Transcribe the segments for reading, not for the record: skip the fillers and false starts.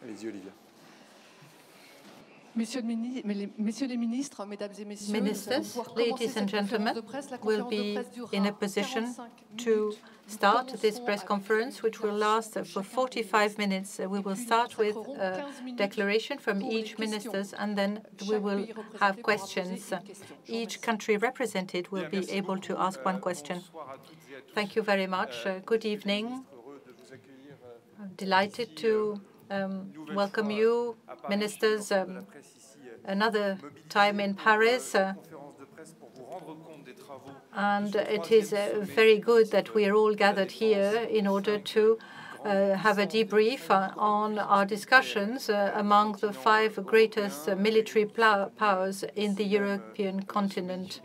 Allez-y, Olivia. Ministers, ladies and gentlemen, will be in a position to start this press conference, which will last for 45 minutes. We will start with a declaration from each minister, and then we will have questions. Each country represented will be able to ask one question. Thank you very much. Good evening. I'm delighted to welcome you, ministers, another time in Paris. And it is very good that we are all gathered here in order to have a debrief on our discussions among the 5 greatest military powers in the European continent,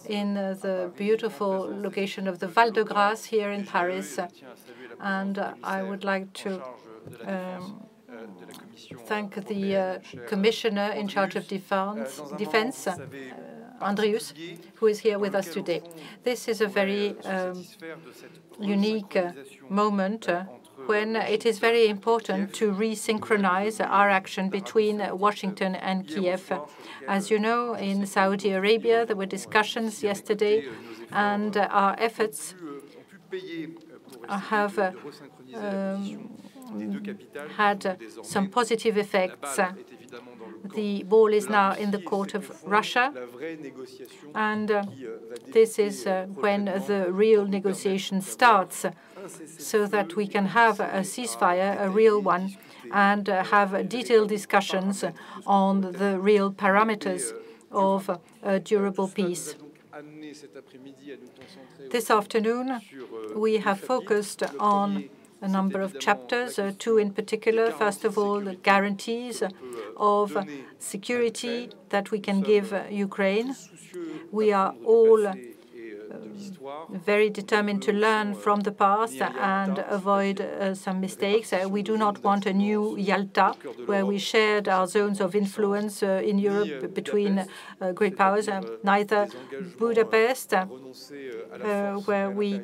in the beautiful location of the Val de Grâce here in Paris. And I would like to thank the Commissioner in charge of Defense, Andrius, who is here with us today. This is a very unique moment when it is very important to resynchronize our action between Washington and Kiev. As you know, in Saudi Arabia, there were discussions yesterday, and our efforts have had some positive effects. The ball is now in the court of Russia, and this is when the real negotiation starts, so that we can have a ceasefire, a real one, and have detailed discussions on the real parameters of a durable peace. This afternoon, we have focused on a number of chapters, 2 in particular. First of all, the guarantees of security that we can give Ukraine. We are all very determined to learn from the past and avoid some mistakes. We do not want a new Yalta, where we shared our zones of influence in Europe between great powers, neither Budapest, where we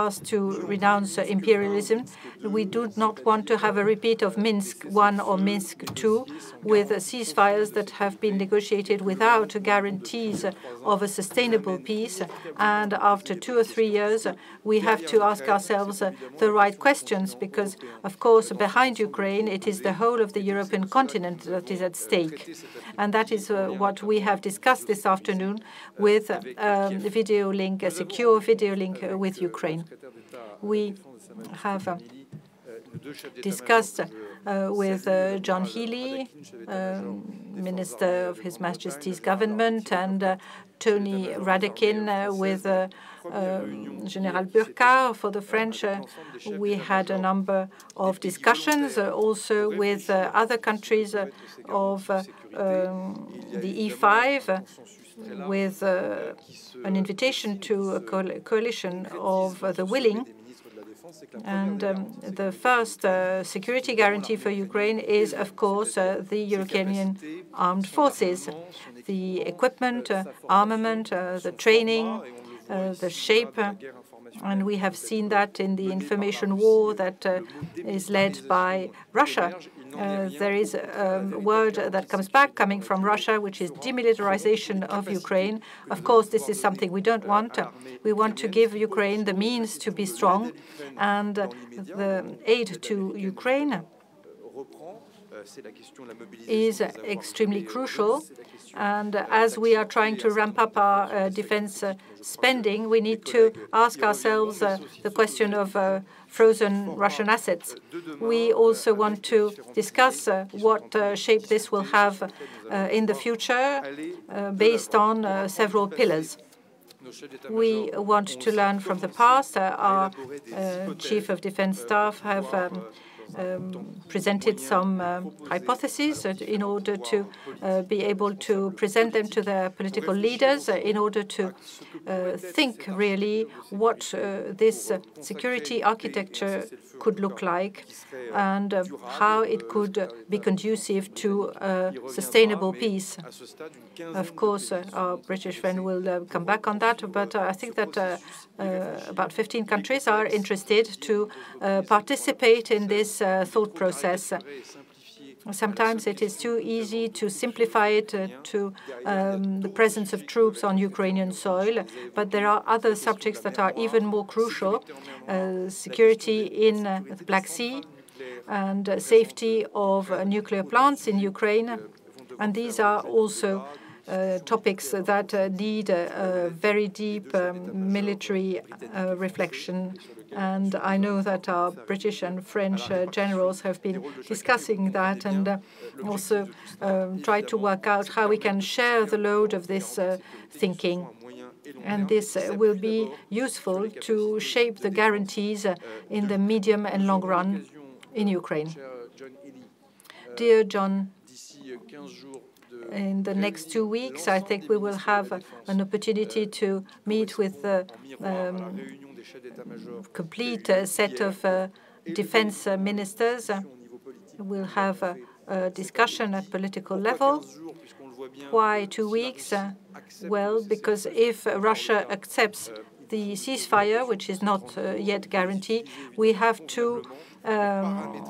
asked to renounce imperialism. We do not want to have a repeat of Minsk I or Minsk II, with ceasefires that have been negotiated without guarantees of a sustainable peace. And after 2 or 3 years, we have to ask ourselves the right questions, because, of course, behind Ukraine, it is the whole of the European continent that is at stake. And that is what we have discussed this afternoon with a video link, a secure video link with Ukraine. We have discussed with John Healey, Minister of His Majesty's government, and Tony Radakin with General Burka for the French. We had a number of discussions also with other countries of the E5, with an invitation to a coalition of the willing. And the first security guarantee for Ukraine is, of course, the Ukrainian armed forces, the equipment, armament, the training, the shape. And we have seen that in the information war that is led by Russia. There is a word that comes back coming from Russia, which is demilitarization of Ukraine. Of course, this is something we don't want. We want to give Ukraine the means to be strong, and the aid to Ukraine is extremely crucial. And as we are trying to ramp up our defense spending, we need to ask ourselves the question of frozen Russian assets. We also want to discuss what shape this will have in the future based on several pillars. We want to learn from the past. Our Chief of Defense Staff have presented some hypotheses in order to be able to present them to their political leaders, in order to think really what this security architecture could look like and how it could be conducive to sustainable peace. Of course, our British friend will come back on that, but I think that about 15 countries are interested to participate in this thought process. Sometimes it is too easy to simplify it to the presence of troops on Ukrainian soil, but there are other subjects that are even more crucial: security in the Black Sea and safety of nuclear plants in Ukraine. And these are also topics that need a very deep military reflection. And I know that our British and French generals have been discussing that and also tried to work out how we can share the load of this thinking. And this will be useful to shape the guarantees in the medium and long run in Ukraine. Dear John, in the next 2 weeks, I think we will have an opportunity to meet with the complete set of defense ministers. We'll have a discussion at political level. Why 2 weeks? Well, because if Russia accepts the ceasefire, which is not yet guaranteed, we have to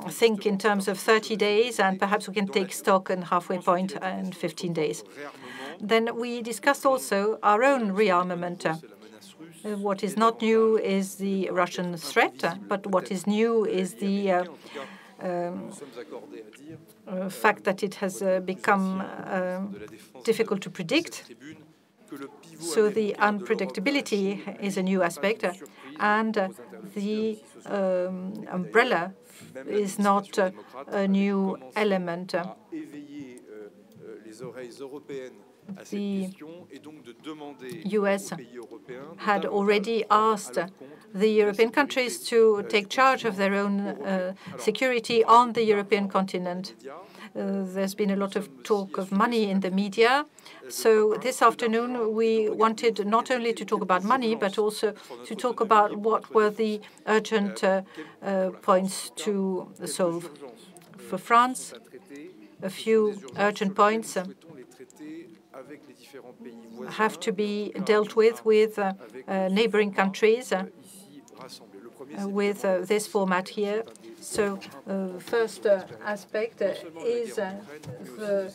think in terms of 30 days, and perhaps we can take stock and halfway point in 15 days. Then we discussed also our own rearmament. What is not new is the Russian threat, but what is new is the fact that it has become difficult to predict. So the unpredictability is a new aspect, and the umbrella is not a new element. The US had already asked the European countries to take charge of their own security on the European continent. There's been a lot of talk of money in the media. So this afternoon, we wanted not only to talk about money, but also to talk about what were the urgent points to solve. For France, a few urgent points have to be dealt with neighboring countries with this format here. So the first aspect is the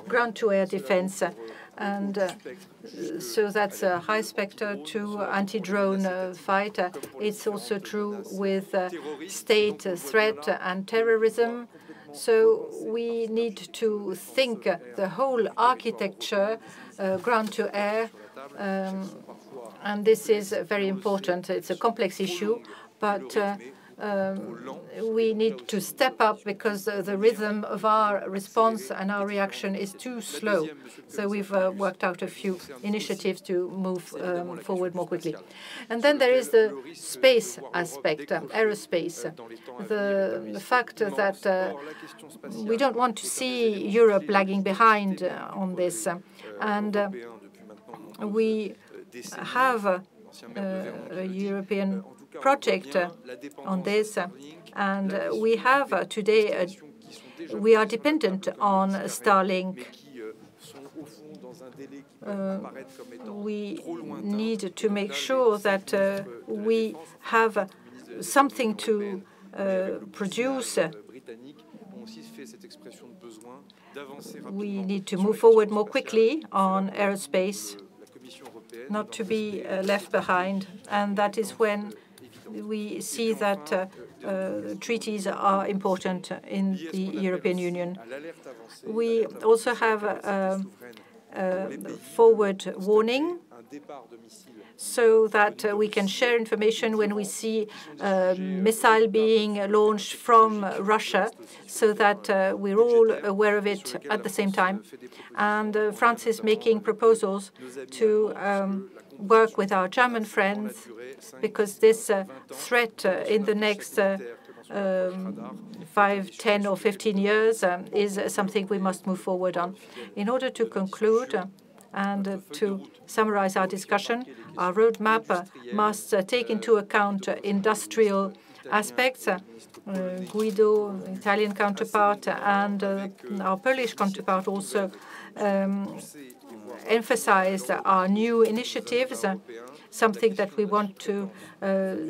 ground-to-air defense. And so that's a high specter to anti-drone fight. It's also true with state threat and terrorism. So we need to think the whole architecture, ground-to-air, and this is very important. It's a complex issue, but we need to step up because the rhythm of our response and our reaction is too slow. So we've worked out a few initiatives to move forward more quickly. And then there is the space aspect, aerospace, the fact that we don't want to see Europe lagging behind on this. And we have a European project on this, and we have today, we are dependent on Starlink. We need to make sure that we have something to produce. We need to move forward more quickly on aerospace, not to be left behind, and that is when we see that treaties are important in the European Union. We also have a forward warning so that we can share information when we see a missile being launched from Russia, so that we're all aware of it at the same time. And France is making proposals to work with our German friends, because this threat in the next 5, 10, or 15 years is something we must move forward on. In order to conclude and to summarize our discussion, our roadmap must take into account industrial aspects. Guido, Italian counterpart, and our Polish counterpart also emphasized our new initiatives, something that we want to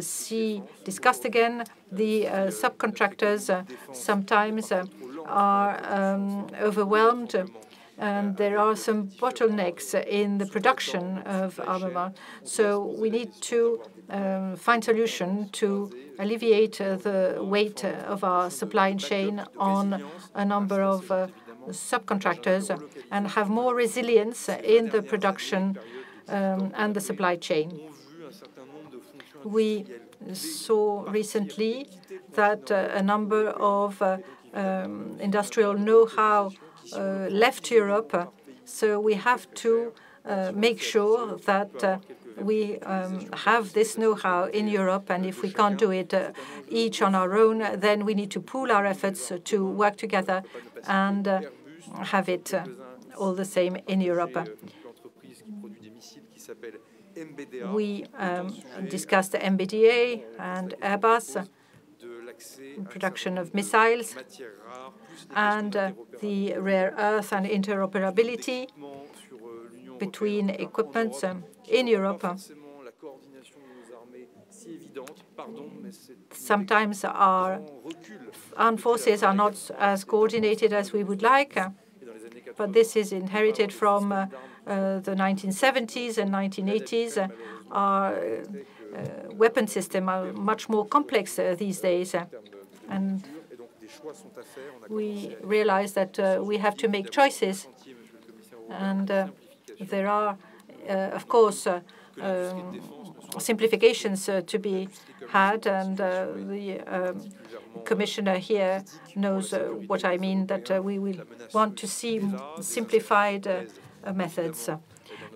see discussed again. The subcontractors sometimes are overwhelmed, and there are some bottlenecks in the production of armament. So we need to find solution to alleviate the weight of our supply chain on a number of subcontractors and have more resilience in the production and the supply chain. We saw recently that a number of industrial know-how left Europe, so we have to make sure that we have this know-how in Europe, and if we can't do it each on our own, then we need to pool our efforts to work together and have it all the same in Europe. We discussed the MBDA and Airbus, production of missiles, and the rare earth and interoperability between equipments in Europe. Sometimes our armed forces are not as coordinated as we would like, but this is inherited from the 1970s and 1980s. Our weapon systems are much more complex these days, and we realize that we have to make choices. And there are, of course, simplifications to be had, and the commissioner here knows what I mean, that we will want to see simplified methods.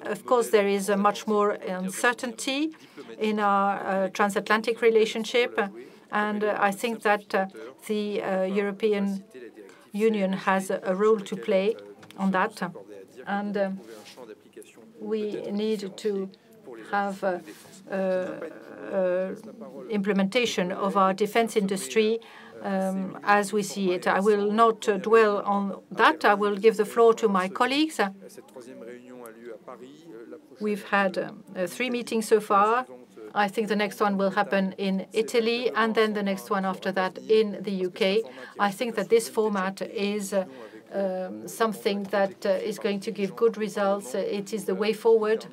Of course, there is much more uncertainty in our transatlantic relationship, and I think that the European Union has a role to play on that, and we need to have implementation of our defense industry as we see it. I will not dwell on that. I will give the floor to my colleagues. We've had 3 meetings so far. I think the next one will happen in Italy, and then the next one after that in the UK. I think that this format is something that is going to give good results. It is the way forward,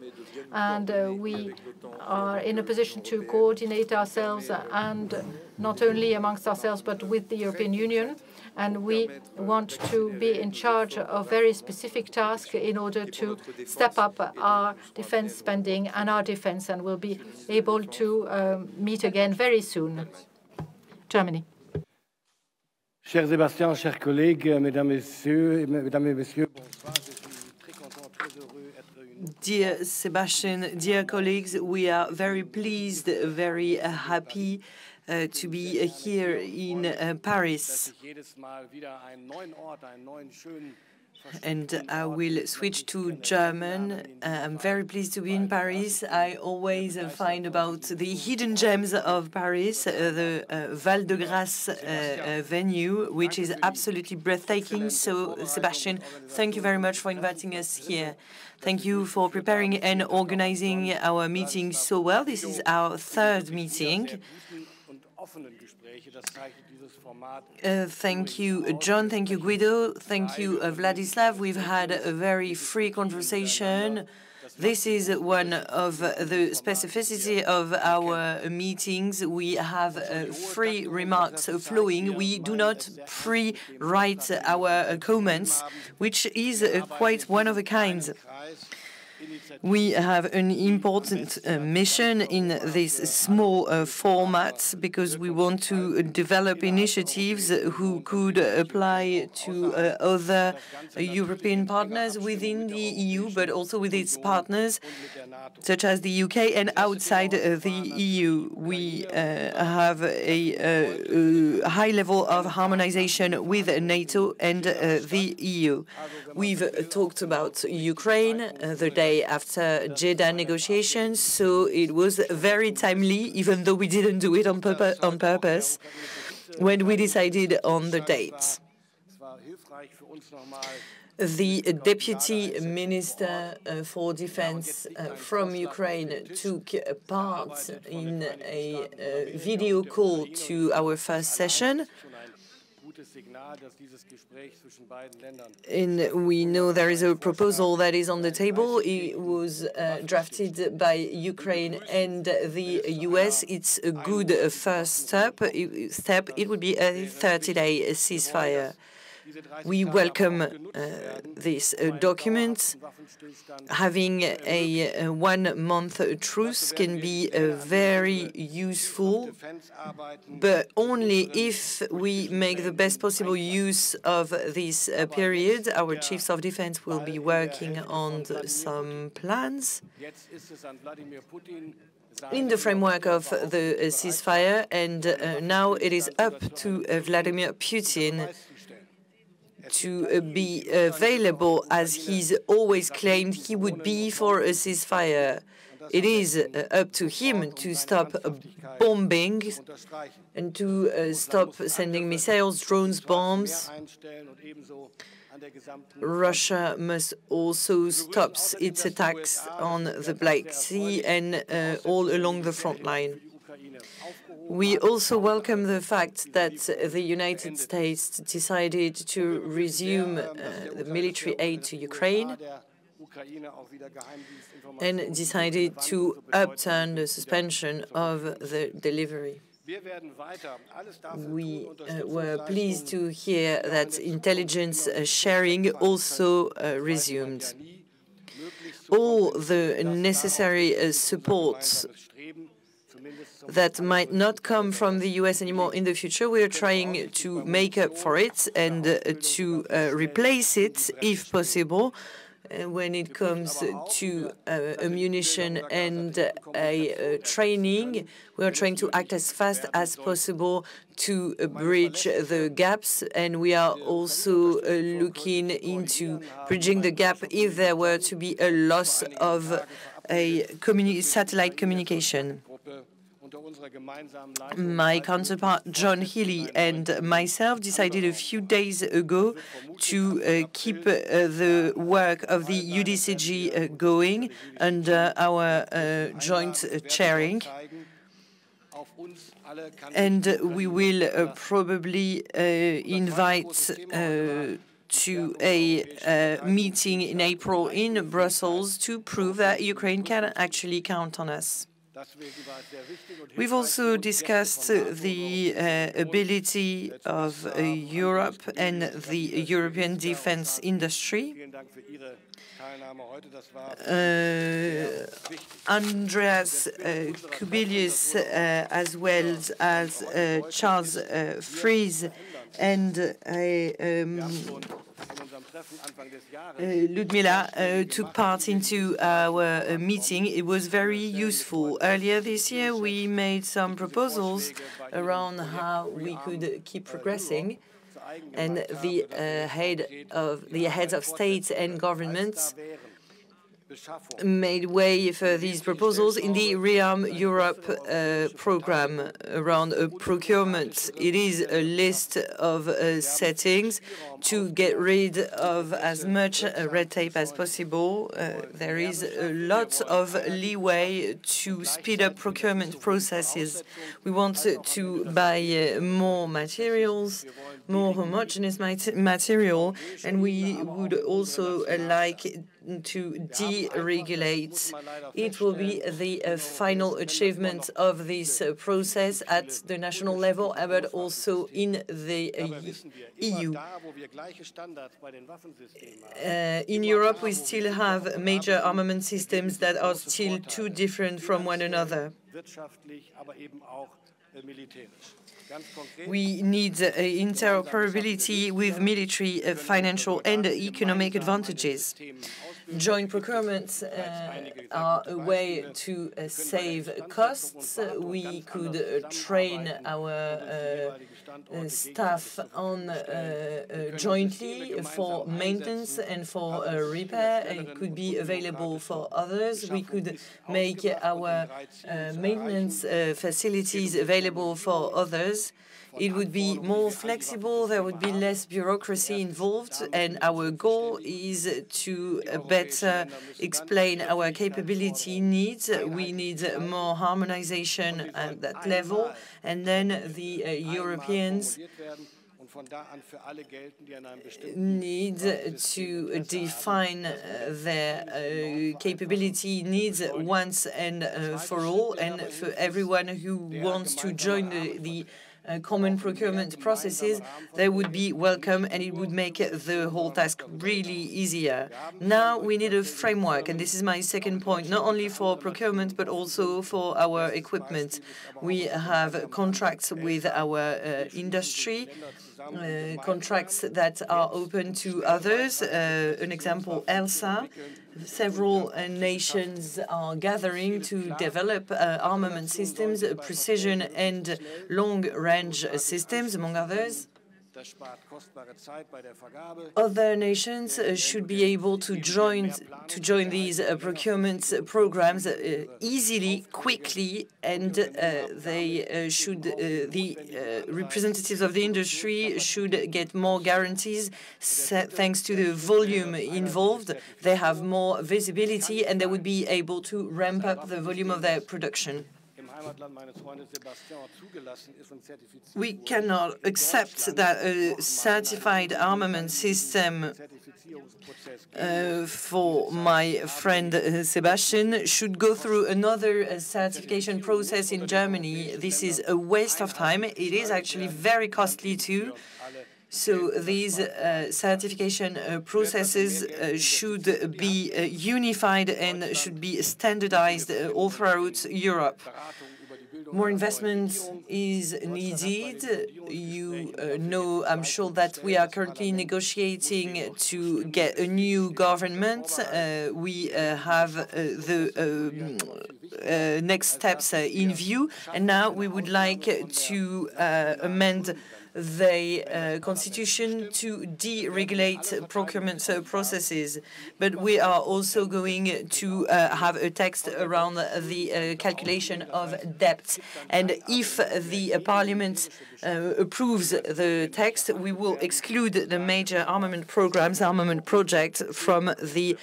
and we are in a position to coordinate ourselves, and not only amongst ourselves but with the European Union. And we want to be in charge of very specific tasks in order to step up our defense spending and our defense, and we'll be able to meet again very soon. Germany. Cher Sébastien, chers collègues, mesdames et messieurs, bonsoir. Je suis très content, très heureux d'être réunis. Dear Sébastien, dear colleagues, we are very pleased, very happy to be here in Paris. And I will switch to German. I'm very pleased to be in Paris. I always find about the hidden gems of Paris, the Val de Grâce venue, which is absolutely breathtaking. So, Sébastien, thank you very much for inviting us here. Thank you for preparing and organizing our meeting so well. This is our 3rd meeting. Thank you, John. Thank you, Guido. Thank you, Władysław. We've had a very free conversation. This is one of the specificity of our meetings. We have free remarks flowing. We do not pre-write our comments, which is quite one of a kind. We have an important mission in this small format because we want to develop initiatives who could apply to other European partners within the EU, but also with its partners, such as the UK, and outside the EU. We have a high level of harmonization with NATO and the EU. We've talked about Ukraine the day after Jeddah negotiations, so it was very timely, even though we didn't do it on purpose, when we decided on the dates. The Deputy Minister for Defense from Ukraine took part in a video call to our first session. And we know there is a proposal that is on the table. It was drafted by Ukraine and the US. It's a good first step. It would be a 30-day ceasefire. We welcome this document. Having a 1-month truce can be very useful, but only if we make the best possible use of this period. Our chiefs of defense will be working on some plans in the framework of the ceasefire, and now it is up to Vladimir Putin to be available, as he's always claimed he would be, for a ceasefire. It is up to him to stop bombing and to stop sending missiles, drones, bombs. Russia must also stop its attacks on the Black Sea and all along the front line. We also welcome the fact that the United States decided to resume the military aid to Ukraine and decided to upturn the suspension of the delivery. We were pleased to hear that intelligence sharing also resumed. All the necessary support that might not come from the US anymore in the future, we are trying to make up for it and to replace it, if possible. When it comes to ammunition and training, we are trying to act as fast as possible to bridge the gaps, and we are also looking into bridging the gap if there were to be a loss of a satellite communication. My counterpart, John Healey, and myself decided a few days ago to keep the work of the UDCG going under our joint chairing. And we will probably invite to a meeting in April in Brussels to prove that Ukraine can actually count on us. We've also discussed the ability of Europe and the European defense industry. Andreas Kubilius, as well as Charles Fries and Ludmila took part into our meeting. It was very useful. Earlier this year, we made some proposals around how we could keep progressing, and the heads of states and governments made way for these proposals in the Rearm Europe program around procurement. It is a list of settings to get rid of as much red tape as possible. There is a lot of leeway to speed up procurement processes. We want to buy more materials, more homogeneous material, and we would also like to deregulate. It will be the final achievement of this process at the national level, but also in the EU. In Europe, we still have major armament systems that are still too different from one another. We need interoperability with military, financial, and economic advantages. Joint procurements are a way to save costs. We could train our staff on jointly for maintenance and for repair. It could be available for others. We could make our maintenance facilities available for others. It would be more flexible, there would be less bureaucracy involved, and our goal is to better explain our capability needs. We need more harmonization at that level, and then the Europeans need to define their capability needs once and for all, and for everyone who wants to join the common procurement processes, they would be welcome, and it would make the whole task really easier. Now we need a framework, and this is my second point, not only for procurement, but also for our equipment. We have contracts with our industry, contracts that are open to others. An example, ELSA. Several nations are gathering to develop armament systems, precision and long-range systems, among others. Other nations should be able to join these procurement programs easily, quickly, and the representatives of the industry should get more guarantees thanks to the volume involved. They have more visibility, and they would be able to ramp up the volume of their production. We cannot accept that a certified armament system for my friend Sébastien should go through another certification process in Germany. This is a waste of time. It is actually very costly too. So these certification processes should be unified and should be standardized all throughout Europe. More investment is needed. You know, I'm sure that we are currently negotiating to get a new government. We have the next steps in view, and now we would like to amend the constitution to deregulate procurement processes. But we are also going to have a text around the calculation of debt. And if the parliament approves the text, we will exclude the major armament programs, armament projects from the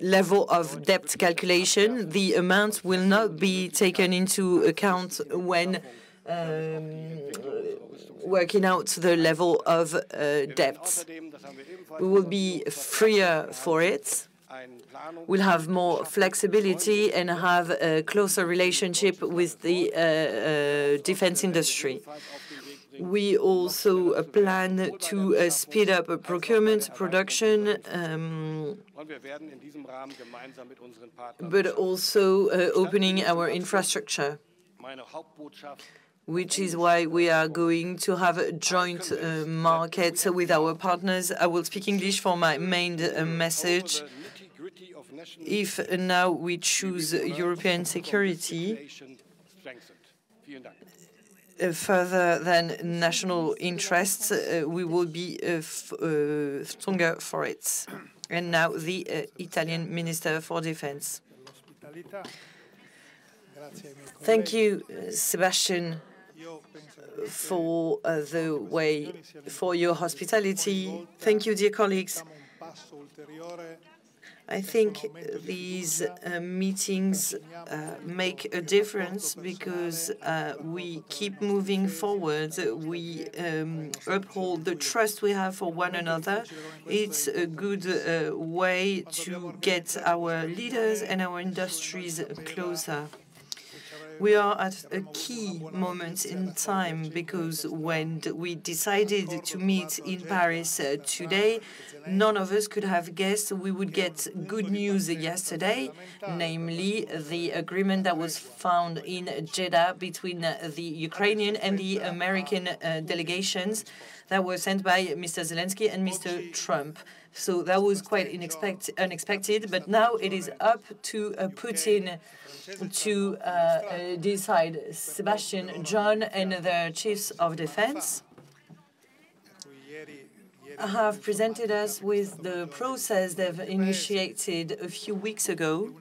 level of debt calculation. The amount will not be taken into account when working out the level of debt. We will be freer for it. We'll have more flexibility and have a closer relationship with the defense industry. We also plan to speed up procurement, production, but also opening our infrastructure, which is why we are going to have a joint market with our partners. I will speak English for my main message. If now we choose European security further than national interests, we will be stronger for it. And now the Italian Minister for Defense. Thank you, Sébastien, for for your hospitality. Thank you, dear colleagues. I think these meetings make a difference because we keep moving forward. We uphold the trust we have for one another. It's a good way to get our leaders and our industries closer. We are at a key moment in time because when we decided to meet in Paris today, none of us could have guessed we would get good news yesterday, namely the agreement that was found in Jeddah between the Ukrainian and the American delegations that were sent by Mr. Zelensky and Mr. Trump. So that was quite unexpected, but now it is up to Putin to decide. Sébastien, John, and the chiefs of defense have presented us with the process they've initiated a few weeks ago,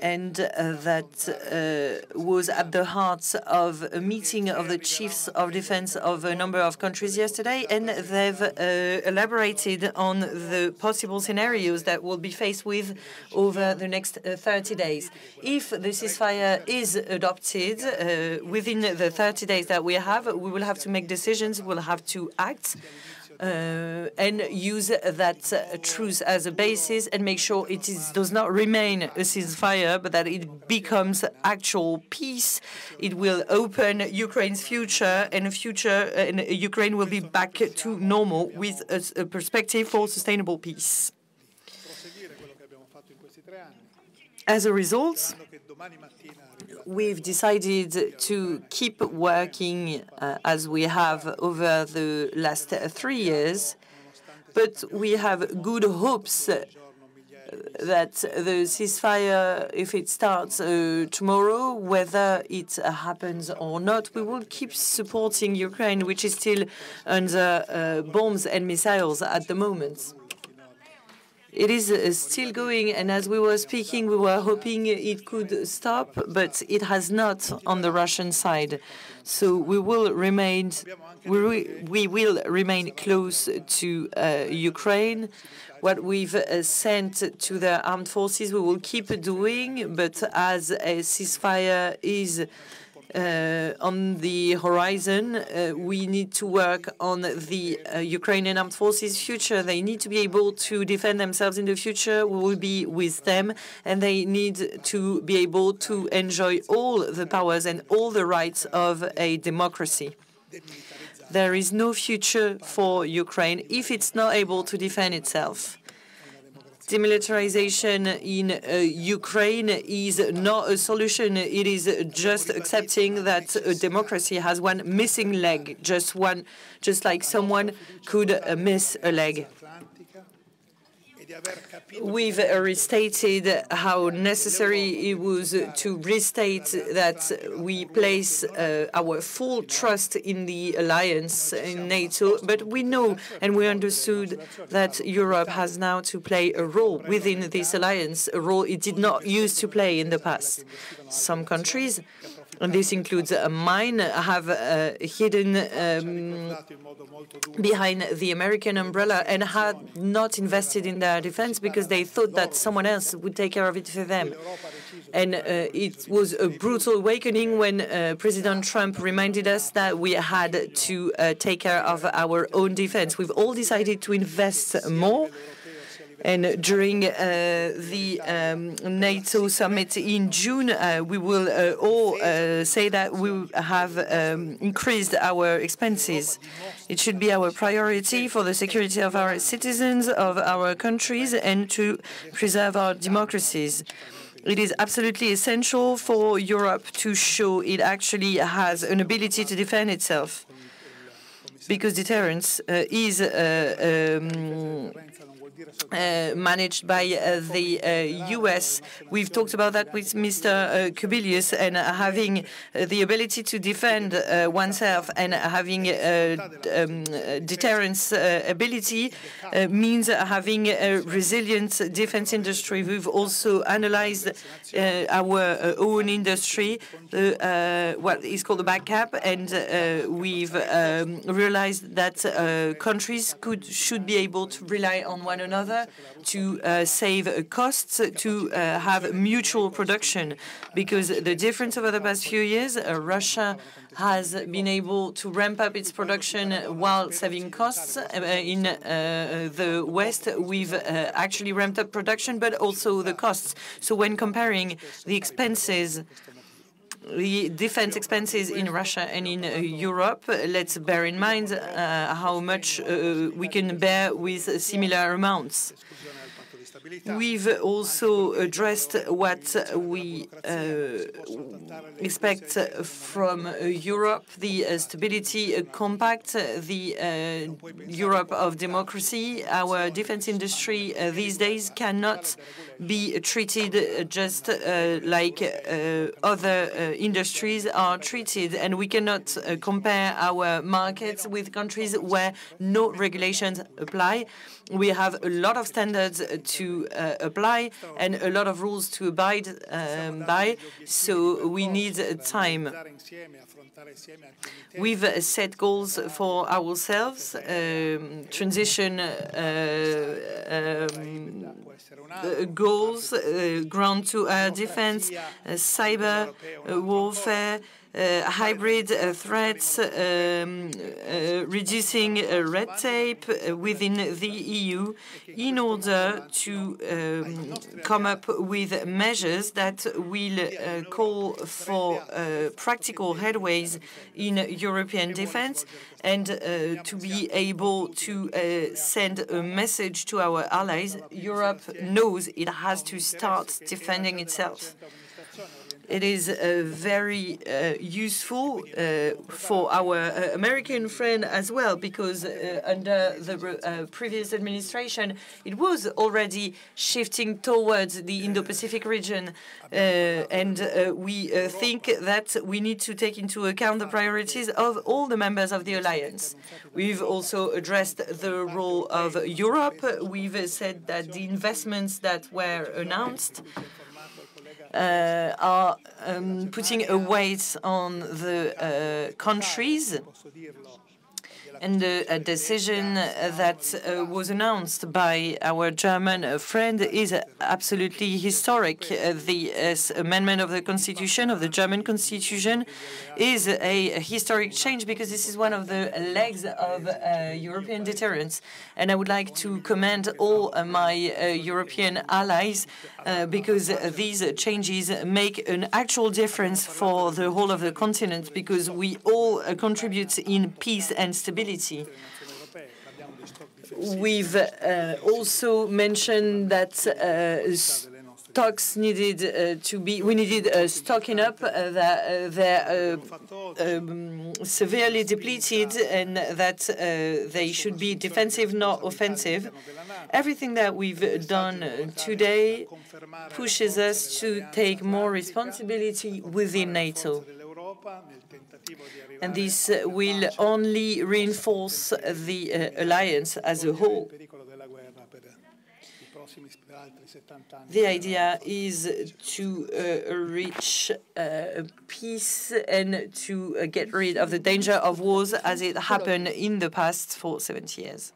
and that was at the heart of a meeting of the chiefs of defense of a number of countries yesterday, and they've elaborated on the possible scenarios that we'll be faced with over the next 30 days. If the ceasefire is adopted within the 30 days that we will have to make decisions, we'll have to act and use that truce as a basis and make sure it does not remain a ceasefire, but that it becomes actual peace. It will open Ukraine's future, and Ukraine will be back to normal with a perspective for sustainable peace. As a result, we've decided to keep working as we have over the last 3 years, but we have good hopes that the ceasefire, if it starts tomorrow, whether it happens or not, we will keep supporting Ukraine, which is still under bombs and missiles at the moment. It is still going, and as we were speaking, we were hoping it could stop, but it has not on the Russian side. So we will remain close to Ukraine. What we've sent to the armed forces, we will keep doing, but as a ceasefire is on the horizon, we need to work on the Ukrainian armed forces' future. They need to be able to defend themselves in the future. We will be with them, and they need to be able to enjoy all the powers and all the rights of a democracy. There is no future for Ukraine if it's not able to defend itself. Demilitarization in Ukraine is not a solution. It is just accepting that a democracy has one missing leg, just like someone could miss a leg. We've restated how necessary it was to restate that we place our full trust in the alliance, in NATO, but we know and we understood that Europe has now to play a role within this alliance, a role it did not used to play in the past. Some countries, and this includes mine, have hidden behind the American umbrella and had not invested in their defense because they thought that someone else would take care of it for them. And it was a brutal awakening when President Trump reminded us that we had to take care of our own defense. We've all decided to invest more. And during the NATO summit in June, we will all say that we have increased our expenses. It should be our priority for the security of our citizens, of our countries, and to preserve our democracies. It is absolutely essential for Europe to show it actually has an ability to defend itself, because deterrence is managed by the U.S. We've talked about that with Mr. Kubilius, and having the ability to defend oneself and having deterrence ability means having a resilient defense industry. We've also analyzed our own industry, what is called the backup, and we've realized that countries should be able to rely on one one another, to save costs, to have mutual production. Because the difference over the past few years, Russia has been able to ramp up its production while saving costs. In the West, we've actually ramped up production, but also the costs. So when comparing the expenses, the defense expenses in Russia and in Europe, let's bear in mind how much we can bear with similar amounts. We've also addressed what we expect from Europe, the Stability Compact, the Europe of democracy. Our defense industry these days cannot be treated just like other industries are treated, and we cannot compare our markets with countries where no regulations apply. We have a lot of standards to apply and a lot of rules to abide by, so we need time. We've set goals for ourselves, transition goals, ground-to-air defense, cyber warfare, hybrid threats, reducing red tape within the EU in order to come up with measures that will call for practical headways in European defense and to be able to send a message to our allies. Europe knows it has to start defending itself. It is very useful for our American friend as well, because under the previous administration, it was already shifting towards the Indo-Pacific region, and we think that we need to take into account the priorities of all the members of the alliance. We've also addressed the role of Europe. We've said that the investments that were announced are putting a weight on the countries, and the decision that was announced by our German friend is absolutely historic. The amendment of the Constitution, of the German Constitution, is a historic change because this is one of the legs of European deterrence. And I would like to commend all my European allies because these changes make an actual difference for the whole of the continent, because we all contribute in peace and stability. We've also mentioned that stocks needed we needed stocking up, that they're severely depleted, and that they should be defensive, not offensive. Everything that we've done today pushes us to take more responsibility within NATO. And this will only reinforce the alliance as a whole. The idea is to reach peace and to get rid of the danger of wars as it happened in the past for 70 years.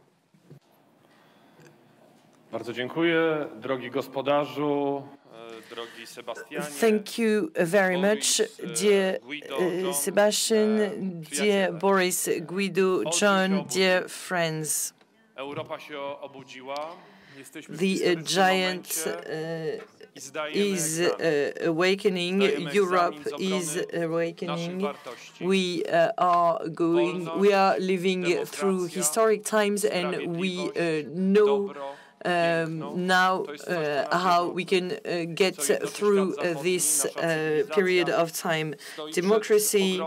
Bardzo dziękuję, drogi gospodarzu. Thank you very much, dear Sébastien, dear Boris, Guido, John, dear friends. The giant is awakening, Europe is awakening. We are living through historic times, and we know now how we can get through this period of time. Democracy,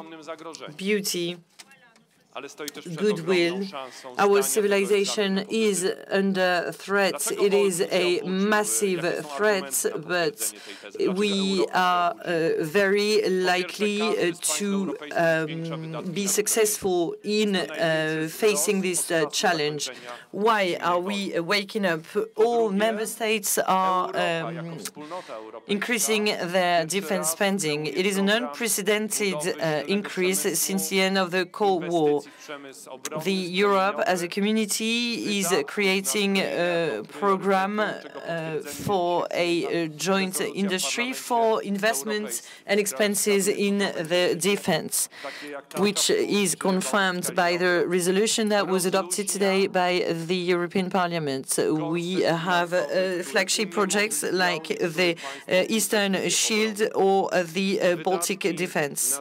beauty, goodwill. Our civilization is under threat. It is a massive threat, but we are very likely to be successful in facing this challenge. Why are we waking up? All member states are increasing their defense spending. It is an unprecedented increase since the end of the Cold War. Europe as a community is creating a program for a joint industry for investments and expenses in the defense, which is confirmed by the resolution that was adopted today by the European Parliament. We have flagship projects like the Eastern Shield or the Baltic Defense.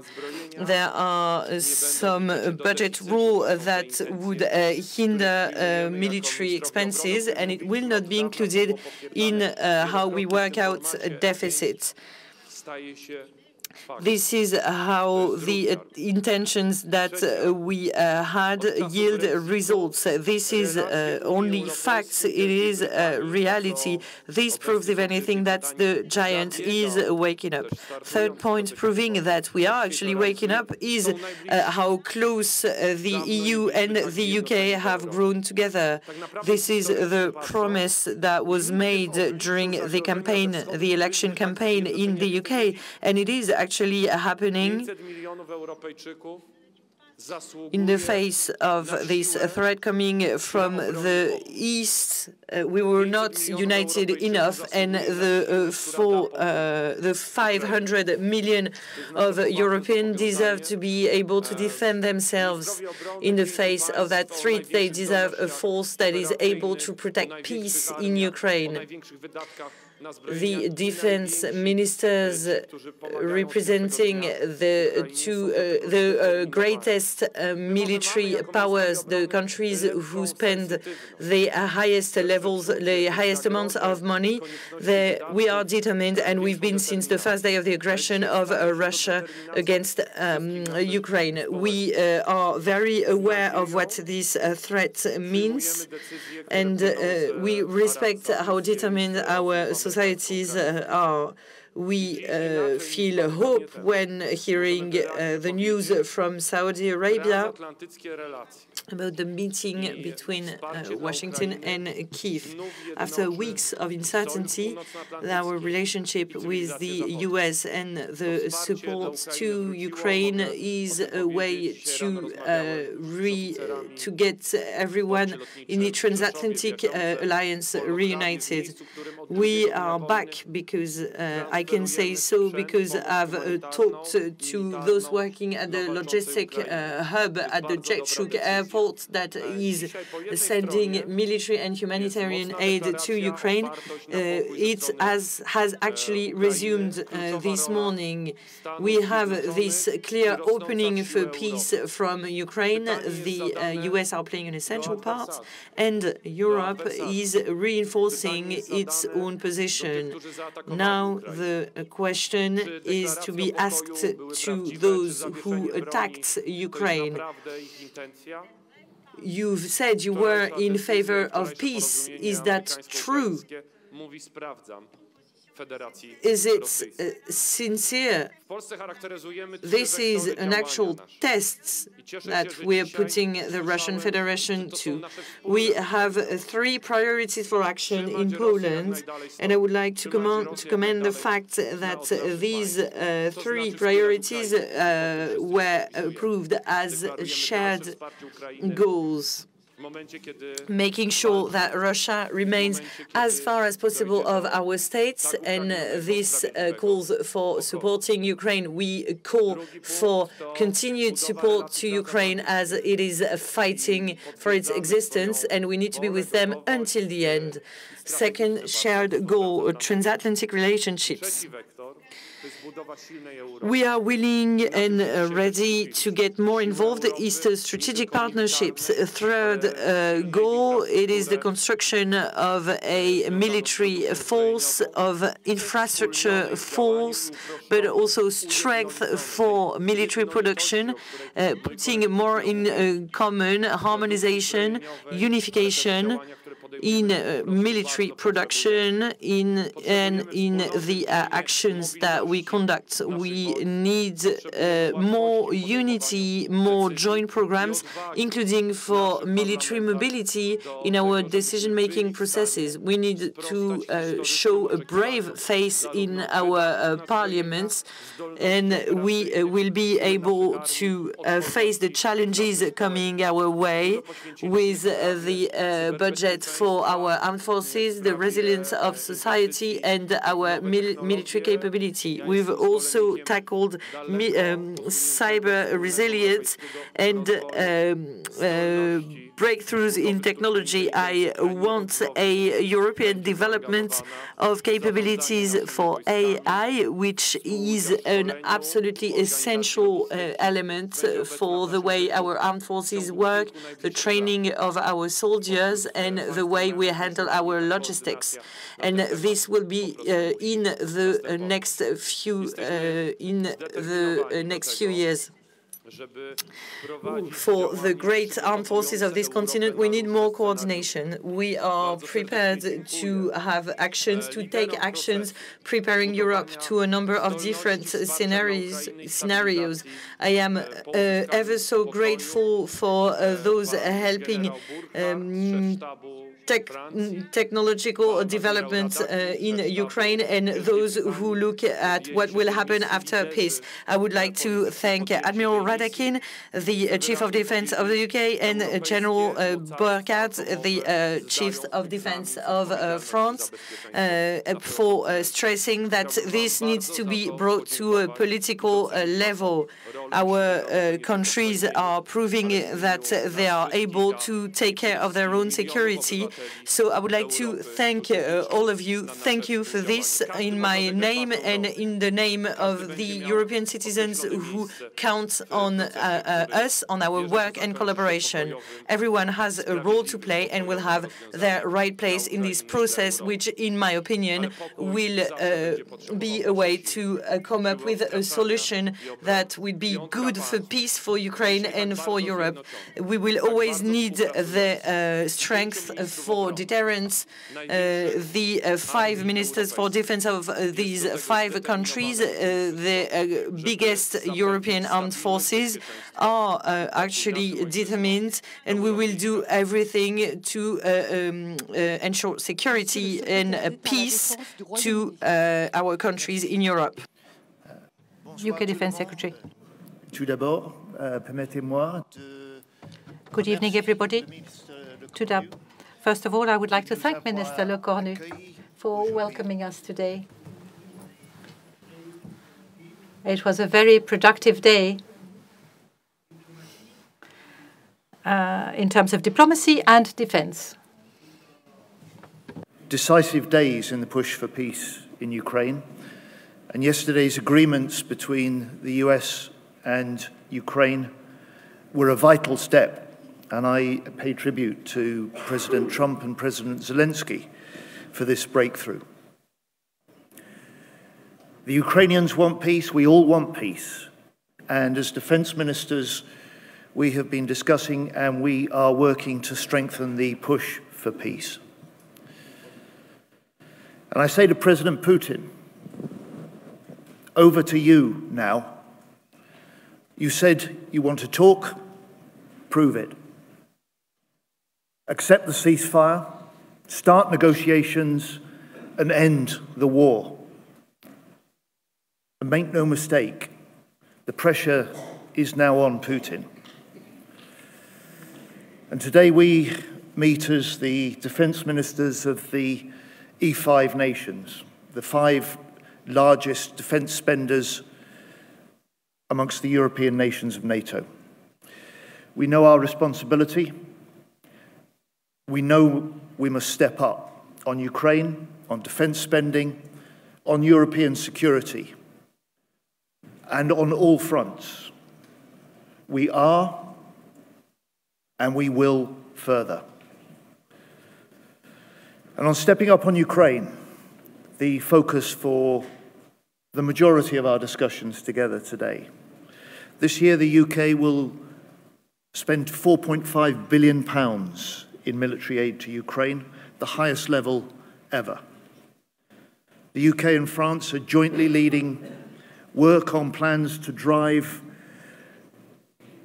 There are some budget rules that would hinder military expenses, and it will not be included in how we work out deficits. This is how the intentions that we had yield results. This is only facts. It is reality. This proves, if anything, that the giant is waking up. Third point proving that we are actually waking up is how close the EU and the UK have grown together. This is the promise that was made during the campaign, the election campaign in the UK, and it is actually happening in the face of this threat coming from the East. We were not united enough, and the 500 million of Europeans deserve to be able to defend themselves in the face of that threat. They deserve a force that is able to protect peace in Ukraine. The defense ministers representing the greatest military powers, the countries who spend the highest levels, the highest amounts of money, we are determined, and we've been since the first day of the aggression of Russia against Ukraine. We are very aware of what this threat means, and we respect how determined our societies are. We feel hope when hearing the news from Saudi Arabia about the meeting between Washington and Kyiv. After weeks of uncertainty, our relationship with the US and the support to Ukraine is a way to get everyone in the transatlantic alliance reunited. We are back because I can say so because I've talked to those working at the logistic hub at the Jetchuk airport that is sending military and humanitarian aid to Ukraine. It has actually resumed this morning. We have this clear opening for peace from Ukraine. The US are playing an essential part, and Europe is reinforcing its own position. Now the question is to be asked to those who attacked Ukraine. You've said you were in favor of peace. Is that true? Is it sincere? This is an actual test that we are putting the Russian Federation to. We have 3 priorities for action in Poland, and I would like to commend the fact that these 3 priorities were approved as shared goals, making sure that Russia remains as far as possible of our states, and this calls for supporting Ukraine. We call for continued support to Ukraine as it is fighting for its existence, and we need to be with them until the end. Second shared goal, transatlantic relationships. We are willing and ready to get more involved in strategic partnerships. Third goal, it is the construction of a military force, of infrastructure force, but also strength for military production, putting more in common, harmonization, unification, in military production, and in the actions that we conduct. We need more unity, more joint programs, including for military mobility in our decision-making processes. We need to show a brave face in our parliaments, and we will be able to face the challenges coming our way with the budget for our armed forces, the resilience of society, and our military capability. We've also tackled cyber resilience and breakthroughs in technology. I want a European development of capabilities for AI, which is an absolutely essential element for the way our armed forces work, the training of our soldiers, and the way we handle our logistics. And this will be in the next few years. For the great armed forces of this continent, we need more coordination. We are prepared to have actions, to take actions, preparing Europe to a number of different scenarios. I am ever so grateful for those helping technological developments in Ukraine and those who look at what will happen after peace. I would like to thank Admiral Radakin, the Chief of Defence of the UK, and General Burkhardt, the Chief of Defence of France, for stressing that this needs to be brought to a political level. Our countries are proving that they are able to take care of their own security. So I would like to thank all of you. Thank you for this in my name and in the name of the European citizens who count on us, on our work and collaboration. Everyone has a role to play and will have their right place in this process, which, in my opinion, will be a way to come up with a solution that would be good for peace for Ukraine and for Europe. We will always need the strength for deterrence. The 5 ministers for defense of these 5 countries, the biggest European armed forces, are actually determined, and we will do everything to ensure security and peace to our countries in Europe. UK Defense Secretary. Good evening, everybody. First of all, I would like to thank Minister Lecornu for welcoming us today. It was a very productive day in terms of diplomacy and defense. Decisive days in the push for peace in Ukraine, and yesterday's agreements between the US and Ukraine were a vital step, and I pay tribute to President Trump and President Zelensky for this breakthrough. The Ukrainians want peace, we all want peace, and as defense ministers we have been discussing and we are working to strengthen the push for peace. And I say to President Putin, over to you now. You said you want to talk, prove it. Accept the ceasefire, start negotiations, and end the war. And make no mistake, the pressure is now on Putin. And today we meet as the defense ministers of the E5 nations, the 5 largest defense spenders amongst the European nations of NATO. We know our responsibility. We know we must step up on Ukraine, on defense spending, on European security, and on all fronts. We are and we will further. And on stepping up on Ukraine, the focus for the majority of our discussions together today. This year, the UK will spend £4.5 billion in military aid to Ukraine. the highest level ever. The UK and France are jointly leading work on plans to drive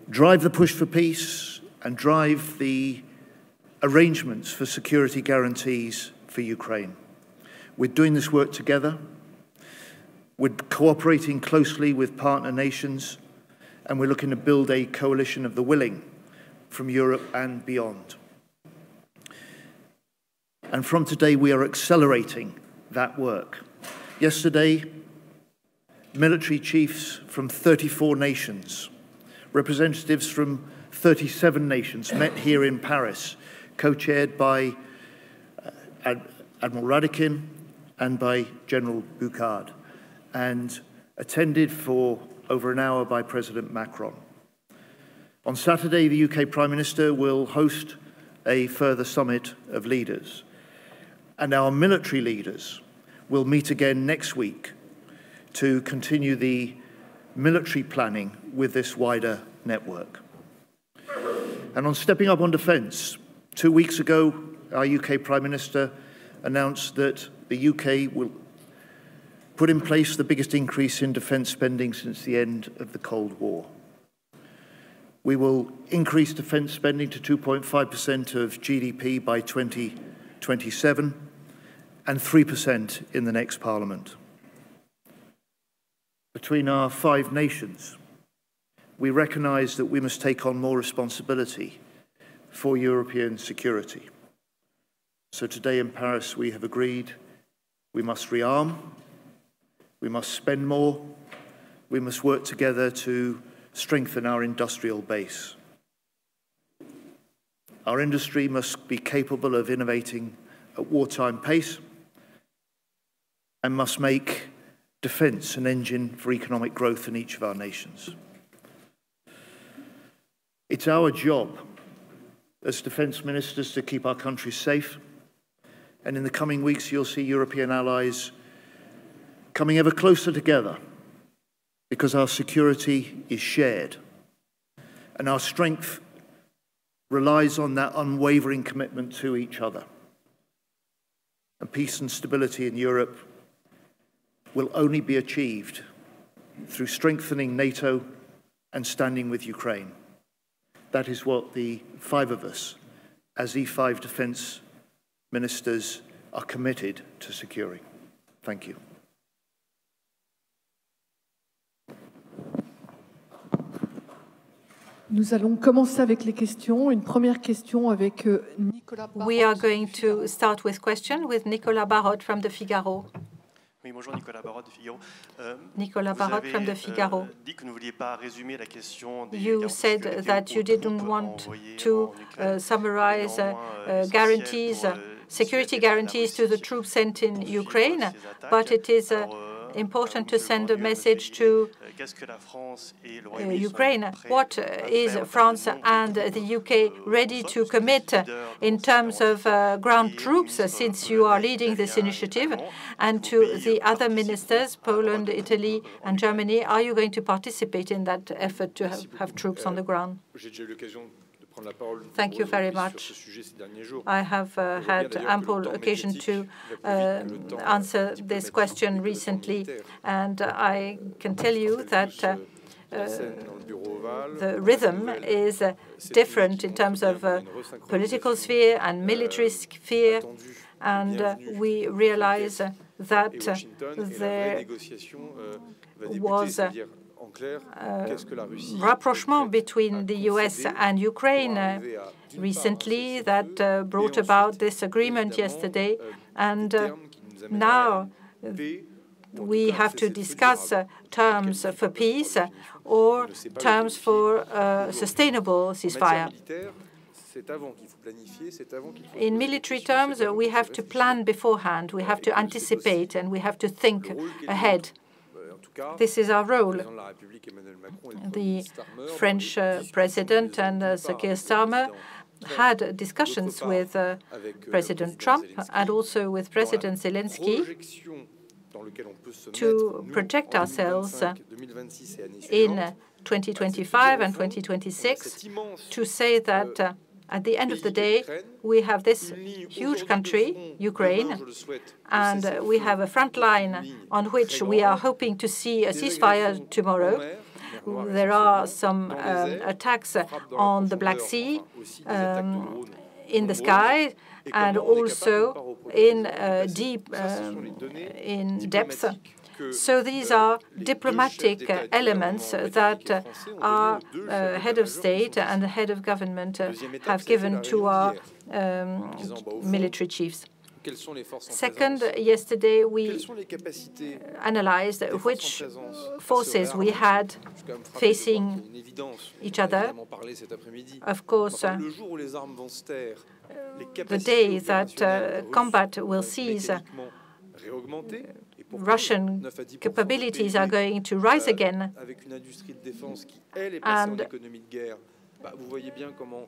the push for peace and drive the arrangements for security guarantees for Ukraine. We're doing this work together. We're cooperating closely with partner nations, and we're looking to build a coalition of the willing from Europe and beyond. And from today, we are accelerating that work. Yesterday, military chiefs from 34 nations, representatives from 37 nations met here in Paris, co-chaired by Admiral Radakin and by General Boucard, and attended for over an hour by President Macron. On Saturday, the UK Prime Minister will host a further summit of leaders, and our military leaders will meet again next week to continue the military planning with this wider network. And on stepping up on defence, 2 weeks ago, our UK Prime Minister announced that the UK will put in place the biggest increase in defence spending since the end of the Cold War. We will increase defence spending to 2.5% of GDP by 2027 and 3% in the next Parliament. Between our 5 nations, we recognise that we must take on more responsibility for European security. So today in Paris, we have agreed we must rearm, we must spend more, we must work together to strengthen our industrial base. Our industry must be capable of innovating at wartime pace and must make defence an engine for economic growth in each of our nations. It's our job as defence ministers to keep our country safe, and in the coming weeks you'll see European allies coming ever closer together because our security is shared and our strength relies on that unwavering commitment to each other. And peace and stability in Europe will only be achieved through strengthening NATO and standing with Ukraine. That is what the 5 of us, as E5 defence ministers, are committed to securing. Thank you. Nous allons commencer avec les questions. Une première question avec Nicolas Barot. We are going to start with question with Nicolas Barot from the Figaro. Oui, bonjour, Nicolas Barot de Figaro. Nicolas Barot from the Figaro. Dit que vous ne vouliez pas résumer la question des You said that you didn't want to summarize guarantees, security guarantees to the troops sent in Ukraine, but it is important to send a message to Ukraine. What is France and the UK ready to commit in terms of ground troops, since you are leading this initiative? And to the other ministers, Poland, Italy, and Germany, are you going to participate in that effort to have troops on the ground? Thank you very much. I have had ample occasion to answer this question recently, and I can tell you that the rhythm is different in terms of political sphere and military sphere, and we realize that there was rapprochement between the US and Ukraine recently that brought about this agreement yesterday, and now we have to discuss terms for peace or terms for sustainable ceasefire. In military terms, we have to plan beforehand, we have to anticipate, and we have to think ahead. This is our role. The French President and Sir Keir Starmer had discussions with President Trump and also with President Zelensky to project ourselves in 2025 and 2026 to say that At the end of the day, we have this huge country, Ukraine, and we have a front line on which we are hoping to see a ceasefire tomorrow. There are some attacks on the Black Sea, in the sky, and also in deep in depth. So these are diplomatic elements that our head of state and the head of government have given to our military chiefs. Second, yesterday we analyzed which forces we had facing each other. Of course, the day that combat will cease, Russian capabilities are going to rise again. And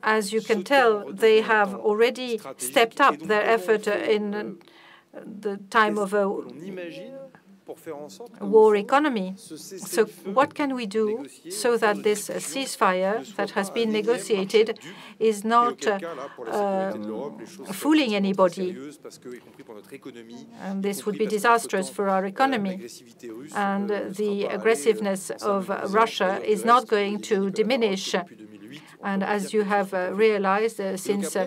as you can tell, they have already stepped up their effort in the time of a war economy. So what can we do so that this ceasefire that has been negotiated is not fooling anybody? And this would be disastrous for our economy. And the aggressiveness of Russia is not going to diminish. And as you have realized, since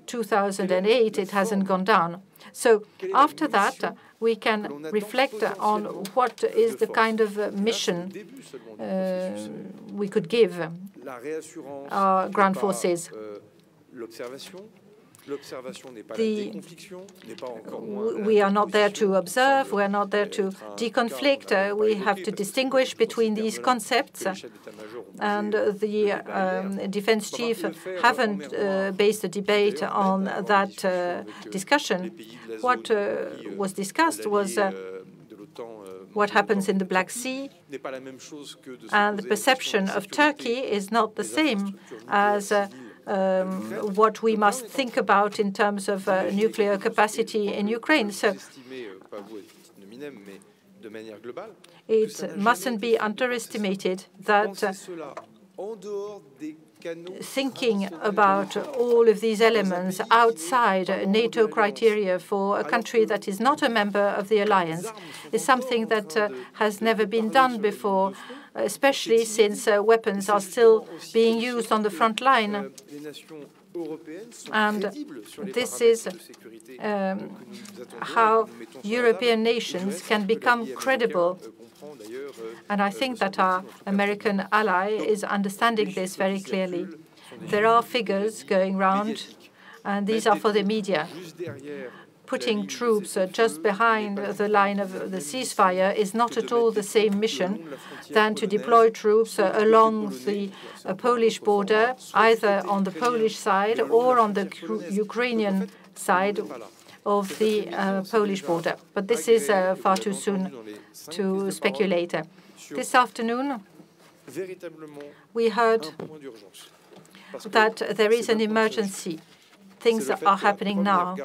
2008, it hasn't gone down. So after that, we can reflect on what is the kind of mission we could give our ground forces. We are not there to observe, we are not there to deconflict. We have to distinguish between these concepts. And the defense chief haven't based the debate on that discussion. What was discussed was what happens in the Black Sea, and the perception of Turkey is not the same as what we must think about in terms of nuclear capacity in Ukraine. So it mustn't be underestimated that thinking about all of these elements outside NATO criteria for a country that is not a member of the alliance is something that has never been done before, especially since weapons are still being used on the front line. And this is how European nations can become credible. And I think that our American ally is understanding this very clearly. There are figures going round, and these are for the media. Putting troops just behind the line of the ceasefire is not at all the same mission than to deploy troops along the Polish border, either on the Polish side or on the Ukrainian side of the Polish border. But this is far too soon to speculate. This afternoon, we heard that there is an emergency. Things are happening now.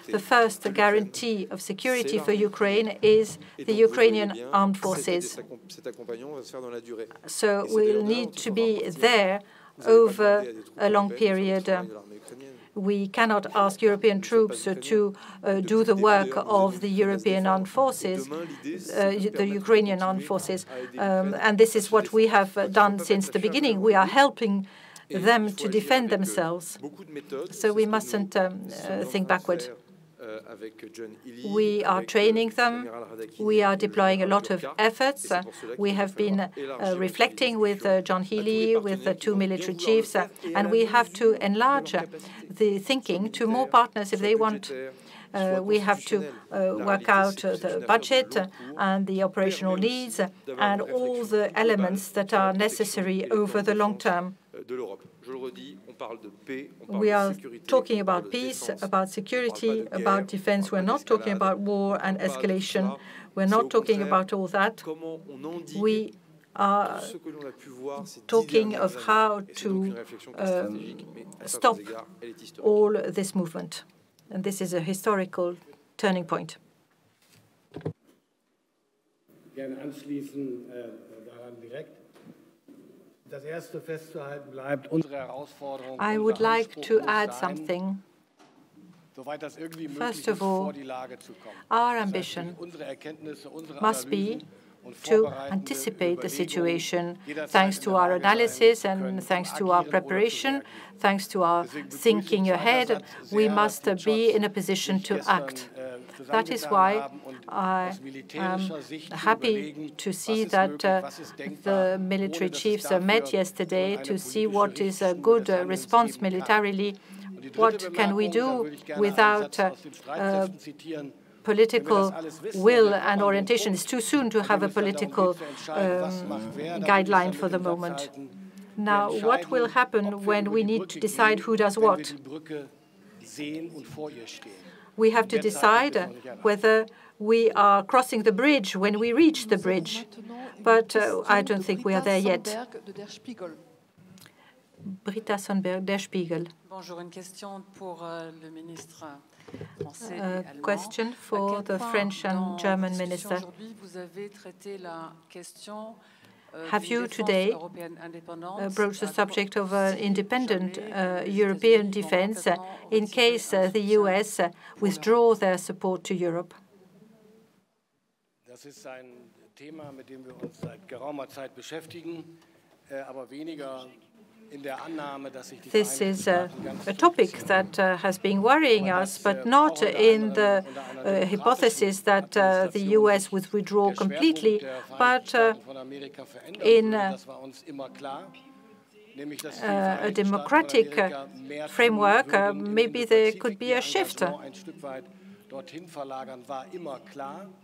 The first guarantee of security for Ukraine is the Ukrainian armed forces. So we'll need to be there over a long period. We cannot ask European troops to do the work of the European armed forces, the Ukrainian armed forces. And this is what we have done since the beginning. We are helping them to defend themselves. So we mustn't think backward. We are training them. We are deploying a lot of efforts. We have been reflecting with John Healey, with the two military chiefs, and we have to enlarge the thinking to more partners if they want. We have to work out the budget and the operational needs and all the elements that are necessary over the long term. We are talking about peace, about security, about defense. We're not talking about war and escalation. We're not talking about all that. We are talking of how to stop all this movement. And this is a historical turning point. I would like to add something. First of all, our ambition must be to anticipate the situation, thanks to our analysis and thanks to our preparation, thanks to our thinking ahead. We must be in a position to act. That is why I am happy to see that the military chiefs met yesterday to see what is a good response militarily. What can we do without political will and orientation? It's too soon to have a political guideline for the moment. Now, what will happen when we need to decide who does what? We have to decide whether we are crossing the bridge when we reach the bridge. But I don't think we are there yet. Britta Sundberg, Der Spiegel. Bonjour, une question pour le ministre français. A question for the French and German minister. Have you today broached the subject of an independent European defense in case the US withdraw their support to Europe? Das ist ein Thema, mit dem wir uns seit geraumer Zeit beschäftigen, aber weniger. This is a topic that has been worrying us, but not in the hypothesis that the US would withdraw completely, but in a democratic framework, maybe there could be a shift.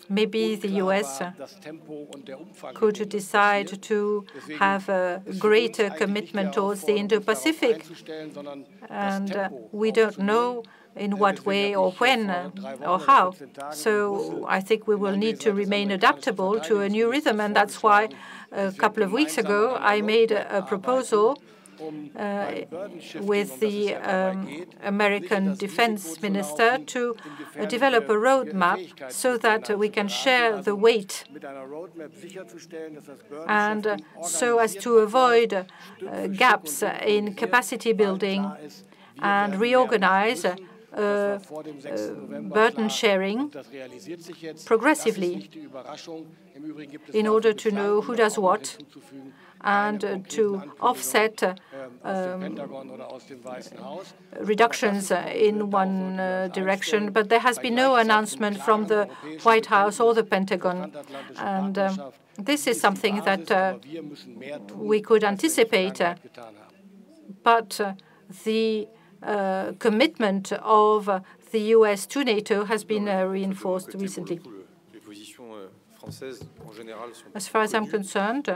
Maybe the US could decide to have a greater commitment towards the Indo-Pacific, and we don't know in what way or when or how. So I think we will need to remain adaptable to a new rhythm, and that's why a couple of weeks ago I made a proposal with the American defense minister to develop a roadmap so that we can share the weight and so as to avoid gaps in capacity building and reorganize burden sharing progressively in order to know who does what and to offset reductions in one direction. But there has been no announcement from the White House or the Pentagon. And this is something that we could anticipate. But the commitment of the US to NATO has been reinforced recently. As far as I'm concerned,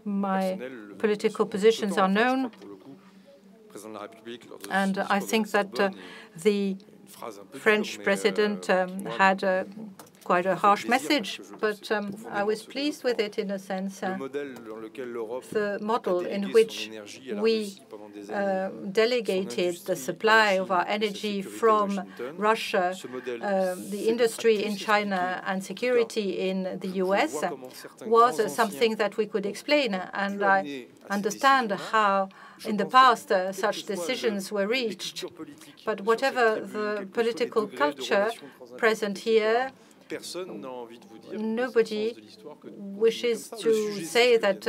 my political positions are known, and I think that the French president had quite a harsh message, but I was pleased with it in a sense. The model in which we delegated the supply of our energy from Russia, the industry in China and security in the US was something that we could explain. And I understand how in the past such decisions were reached. But whatever the political culture present here, nobody wishes to say that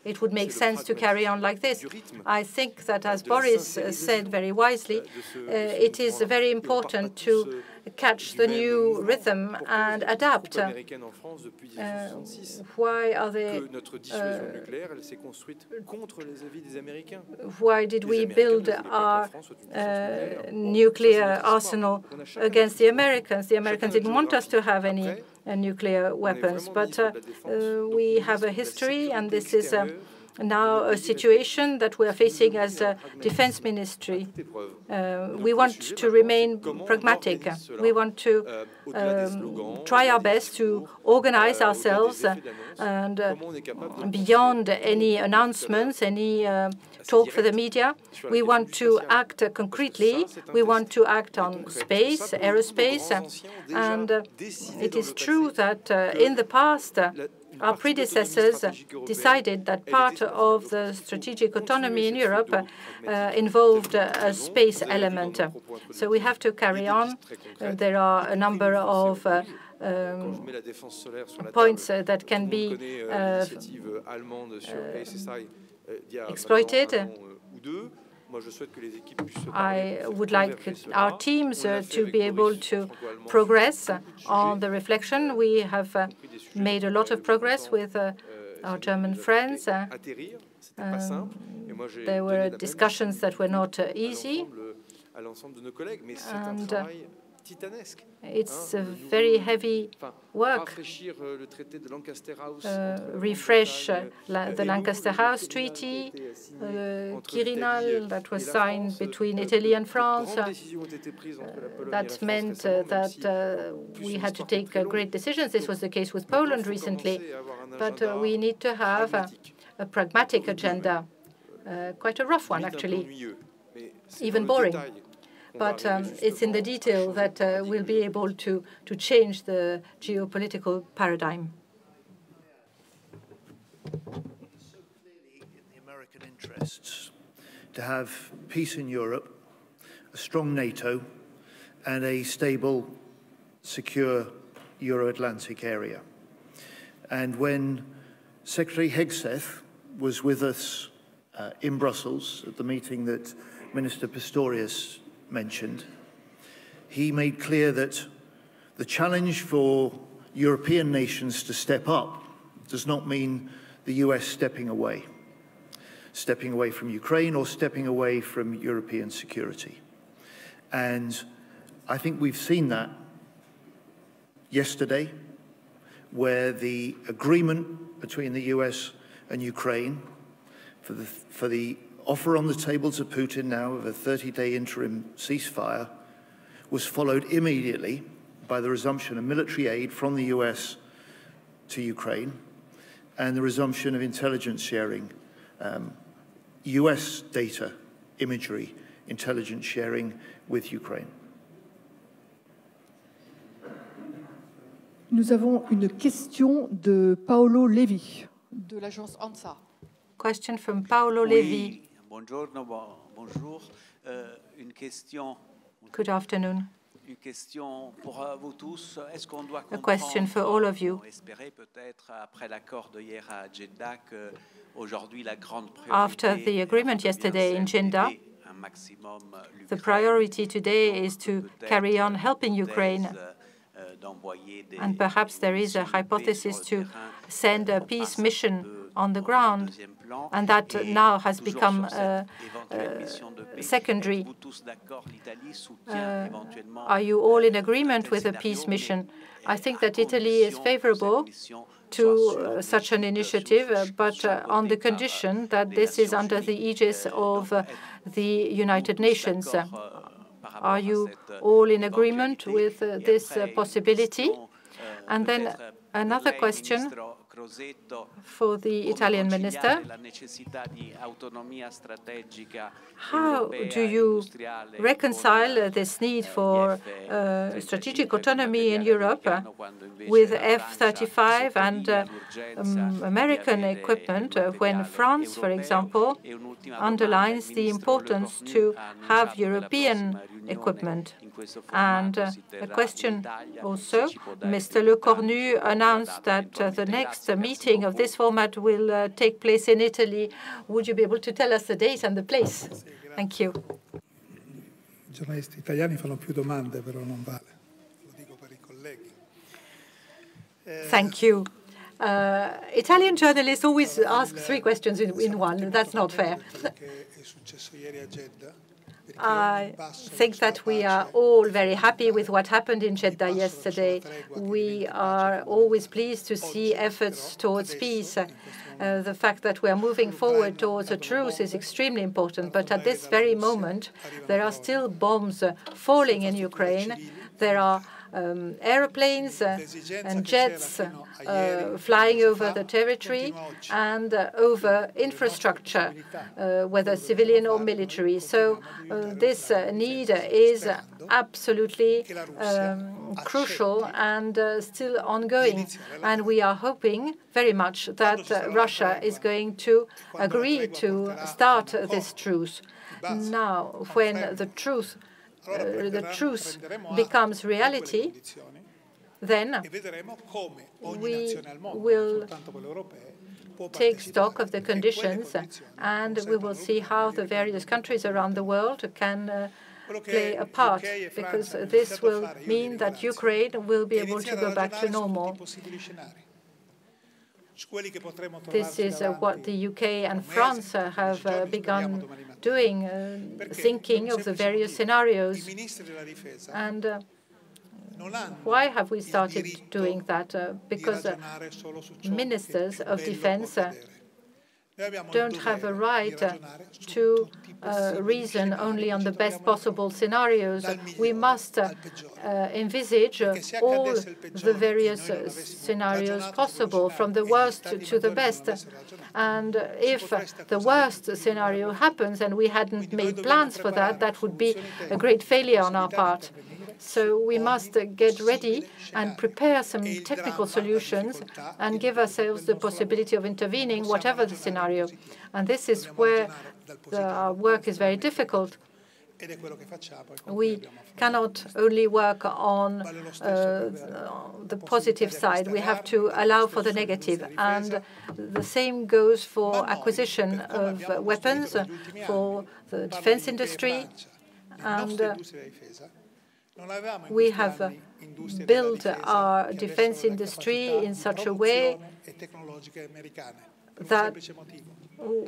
it would make sense to carry on like this. I think that, as Boris said very wisely, it is very important to catch the new rhythm and adapt. Why are they? Why did we build our nuclear arsenal against the Americans? The Americans didn't want us to have any nuclear weapons, but we have a history, and this is now a situation that we are facing as a defense ministry. We want to remain pragmatic. We want to try our best to organize ourselves and beyond any announcements, any talk for the media. We want to act concretely. We want to act on space, aerospace. And it is true that in the past, our predecessors decided that part of the strategic autonomy in Europe involved a space element. So we have to carry on. There are a number of points that can be exploited. I would like our teams to be able to progress on the reflection. We have made a lot of progress with our German friends. There were discussions that were not easy. And it's a very heavy work. Refresh the Lancaster House Treaty, Quirinal, that was signed between Italy and France. That meant that we had to take great decisions. This was the case with Poland recently. But we need to have a pragmatic agenda, quite a rough one, actually, even boring. But it's in the detail that we'll be able to change the geopolitical paradigm. It's so clearly in the American interests to have peace in Europe, a strong NATO, and a stable, secure Euro-Atlantic area. And when Secretary Hegseth was with us in Brussels at the meeting that Minister Pistorius mentioned, he made clear that the challenge for European nations to step up does not mean the US stepping away from Ukraine or stepping away from European security. And I think we've seen that yesterday, where the agreement between the US and Ukraine for the offer on the table to Putin now of a 30-day interim ceasefire was followed immediately by the resumption of military aid from the US to Ukraine and the resumption of intelligence sharing, US data, imagery, intelligence sharing with Ukraine. Nous avons une question de Paolo Levi, de l'agence ANSA. Question from Paolo Levi. Buongiorno, bonjour. Une question. Good afternoon. Une question pour vous tous. Est-ce qu'on doit A question for all of you. Espérer peut-être après l'accord d'hier à Jeddah que aujourd'hui la grande priorité. After the agreement yesterday in Jeddah, the priority today is to carry on helping Ukraine. And perhaps there is a hypothesis to send a peace mission on the ground, and that now has become secondary. Are you all in agreement with a peace mission? I think that Italy is favorable to such an initiative, but on the condition that this is under the aegis of the United Nations. Are you all in agreement with this possibility? And then another question for the Italian minister. How do you reconcile this need for strategic autonomy in Europe with F-35 and American equipment when France, for example, underlines the importance to have European equipment? And a question also, Mr. Lecornu announced that the next meeting of this format will take place in Italy. Would you be able to tell us the date and the place? Thank you. Giornalisti italiani fanno più domande, però non vale. Lo dico per I colleghi. Thank you. Italian journalists always ask 3 questions in one. That's not fair. I think that we are all very happy with what happened in Jeddah yesterday. We are always pleased to see efforts towards peace. The fact that we are moving forward towards a truce is extremely important. But at this very moment, there are still bombs falling in Ukraine. There are aeroplanes and jets flying over the territory and over infrastructure, whether civilian or military. So this need is absolutely crucial and still ongoing. And we are hoping very much that Russia is going to agree to start this truce. Now, when the truce becomes reality, then we will take stock of the conditions and we will see how the various countries around the world can play a part, because this will mean that Ukraine will be able to go back to normal. This is what the UK and France have begun doing, thinking of the various scenarios. And why have we started doing that? Because ministers of defense don't have a right to reason only on the best possible scenarios. We must envisage all the various scenarios possible, from the worst to the best. And if the worst scenario happens and we hadn't made plans for that, that would be a great failure on our part. So we must get ready and prepare some technical solutions and give ourselves the possibility of intervening, whatever the scenario. And this is where our work is very difficult. We cannot only work on the positive side. We have to allow for the negative. And the same goes for acquisition of weapons, for the defense industry. And we have built our defense industry in such a way that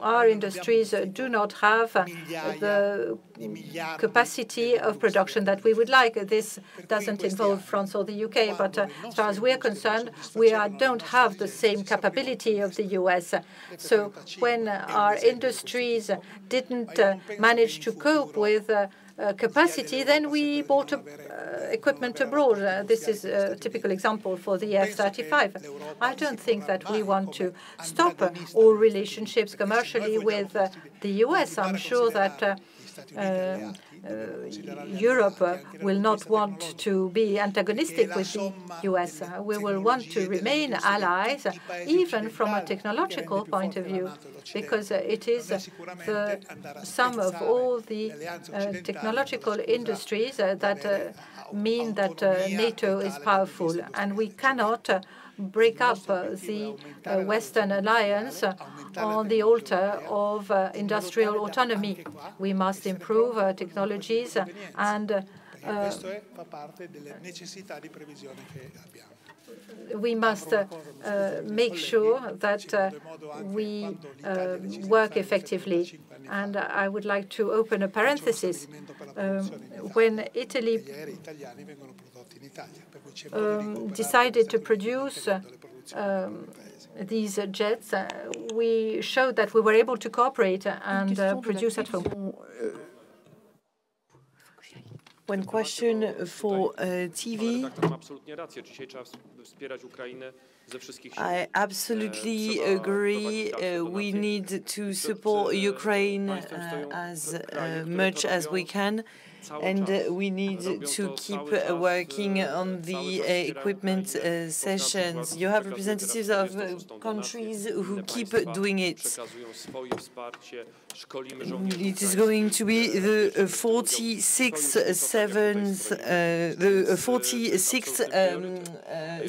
our industries do not have the capacity of production that we would like. This doesn't involve France or the UK, but as far as we're concerned, we don't have the same capability of the US. So when our industries didn't manage to cope with capacity, then we bought equipment abroad. This is a typical example for the F-35. I don't think that we want to stop all relationships commercially with the US. I'm sure that Europe will not want to be antagonistic with the US. We will want to remain allies, even from a technological point of view, because it is the sum of all the technological industries that mean that NATO is powerful. And we cannot break up the Western alliance on the altar of industrial autonomy. We must improve technologies and we must make sure that we work effectively. And I would like to open a parenthesis. When Italy decided to produce these jets, we showed that we were able to cooperate and produce at home. One question for TV. I absolutely agree. We need to support Ukraine as much as we can. And we need to keep working on the equipment sessions. You have representatives of countries who keep doing it. It is going to be the 46th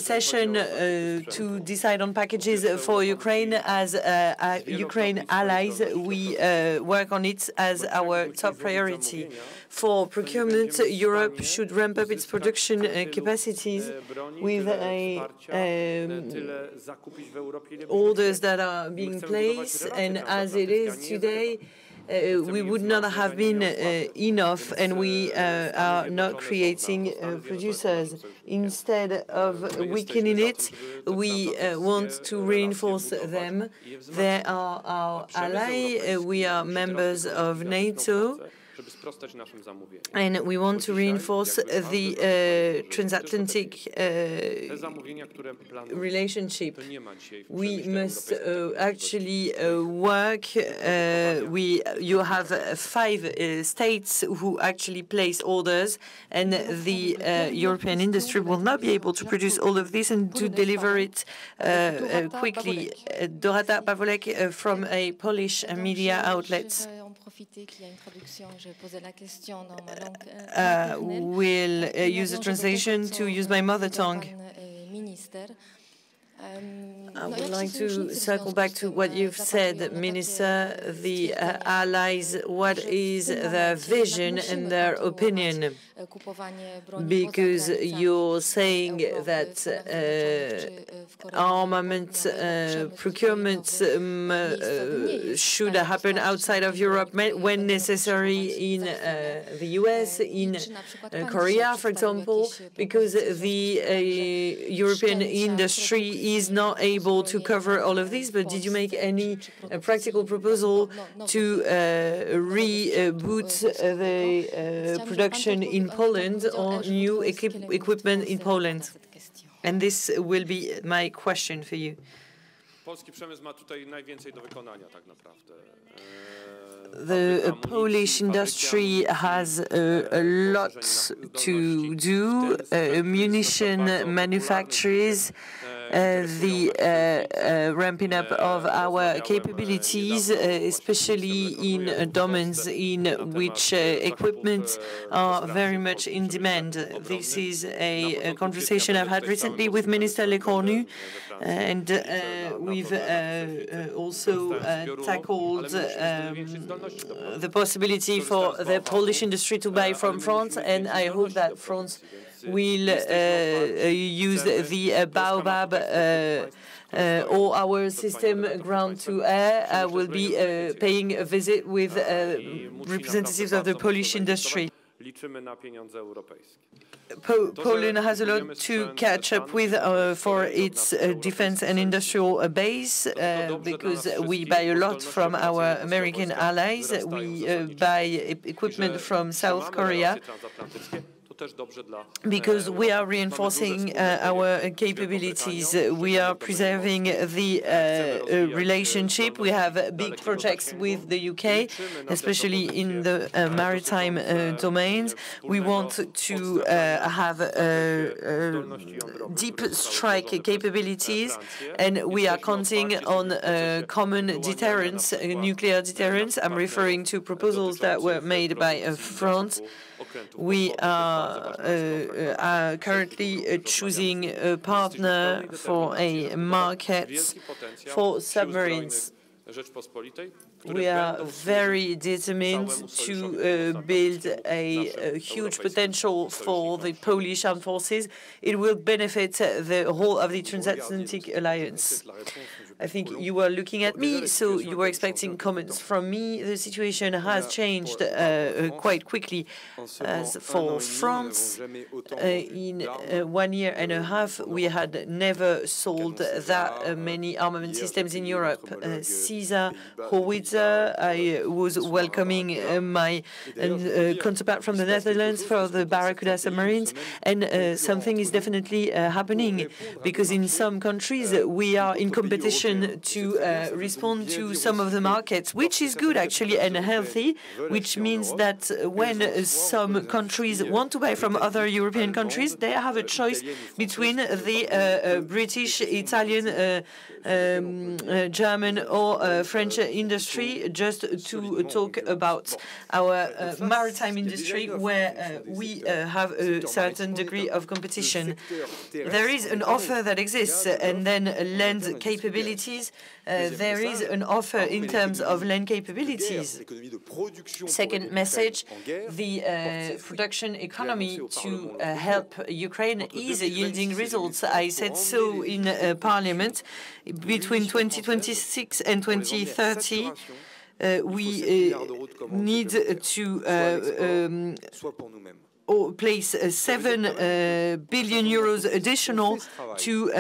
session to decide on packages for Ukraine. As Ukraine allies, we work on it as our top priority. For procurement, Europe should ramp up its production capacities with orders that are being placed. And as it is today, we would not have been enough, and we are not creating producers. Instead of weakening it, we want to reinforce them. They are our ally. We are members of NATO. And we want to reinforce the transatlantic relationship. We must actually work. You have 5 states who actually place orders, and the European industry will not be able to produce all of this and to deliver it quickly. Dorota Pawolek from a Polish media outlet will use the translation to use my mother tongue. I would like to circle back to what you've said, Minister. The allies, what is their vision and their opinion? Because you're saying that armament procurement should happen outside of Europe when necessary in the US, in Korea, for example, because the European industry is not able to cover all of these. But did you make any practical proposal to reboot the production in Poland or new equipment in Poland? And this will be my question for you. The Polish industry has a lot to do. Munition manufacturers, the ramping up of our capabilities, especially in domains in which equipment are very much in demand. This is a conversation I've had recently with Minister Lecornu, and we've also tackled the possibility for the Polish industry to buy from France, and I hope that France will use the Baobab or our system ground to air. I will be paying a visit with representatives of the Polish industry. Poland has a lot to catch up with for its defense and industrial base because we buy a lot from our American allies. We buy equipment from South Korea, because we are reinforcing our capabilities. We are preserving the relationship. We have big projects with the UK, especially in the maritime domains. We want to have deep strike capabilities, and we are counting on common deterrence, nuclear deterrence. I'm referring to proposals that were made by France. We are currently choosing a partner for a market for submarines. We are very determined to build a huge potential for the Polish armed forces. It will benefit the whole of the transatlantic alliance. I think you were looking at me, so you were expecting comments from me. The situation has changed quite quickly. As for France, in 1 year and a half, we had never sold that many armament systems in Europe. Caesar, Howitzer, I was welcoming my counterpart from the Netherlands for the Barracuda submarines, and something is definitely happening, because in some countries we are in competition to respond to some of the markets, which is good actually and healthy, which means that when some countries want to buy from other European countries, they have a choice between the British, Italian, German or French industry, just to talk about our maritime industry, where we have a certain degree of competition. There is an offer that exists, and then land capabilities. There is an offer in terms of land capabilities. Second message, the production economy to help Ukraine is yielding results. I said so in Parliament. Between 2026 and 2030, we need to place 7 billion euros additional to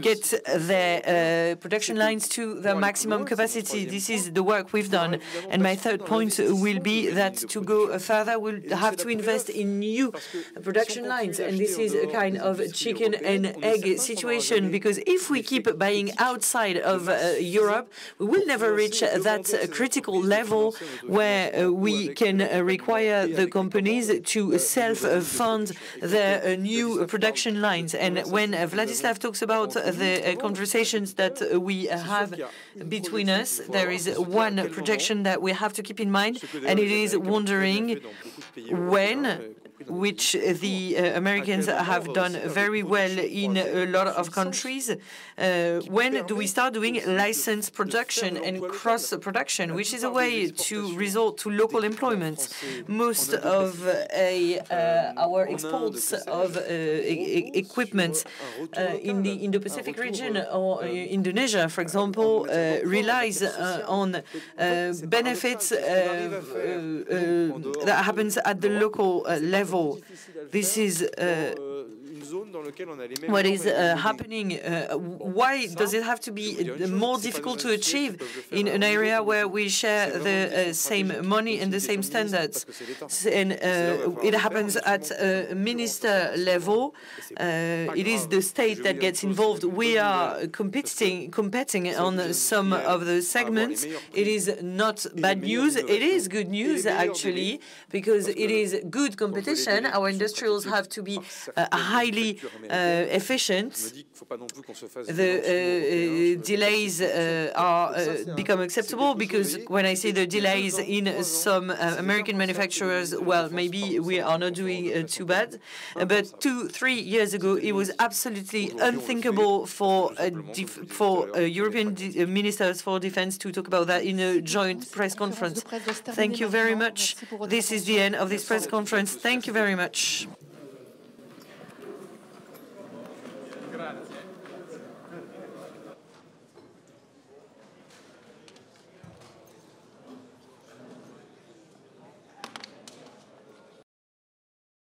get their production lines to their maximum capacity. This is the work we've done. And my third point will be that to go further, we'll have to invest in new production lines. And this is a kind of chicken and egg situation, because if we keep buying outside of Europe, we will never reach that critical level where we can require the companies to self-fund their new production lines. And when Władysław talks about the conversations that we have between us, there is one projection that we have to keep in mind, and it is wondering when, which the Americans have done very well in a lot of countries, when do we start doing license production and cross-production, which is a way to resort to local employment. Most of our exports of equipment in the Indo-Pacific region or Indonesia, for example, relies on benefits that happens at the local level. This is what is happening. Why does it have to be more difficult to achieve in an area where we share the same money and the same standards? And it happens at a minister level. It is the state that gets involved. We are competing on some of the segments. It is not bad news. It is good news, actually, because it is good competition. Our industrials have to be highly efficient. The delays become acceptable, because when I say the delays in some American manufacturers, well, maybe we are not doing too bad. But 2-3 years ago, it was absolutely unthinkable for European ministers for defense to talk about that in a joint press conference. Thank you very much. This is the end of this press conference. Thank you very much.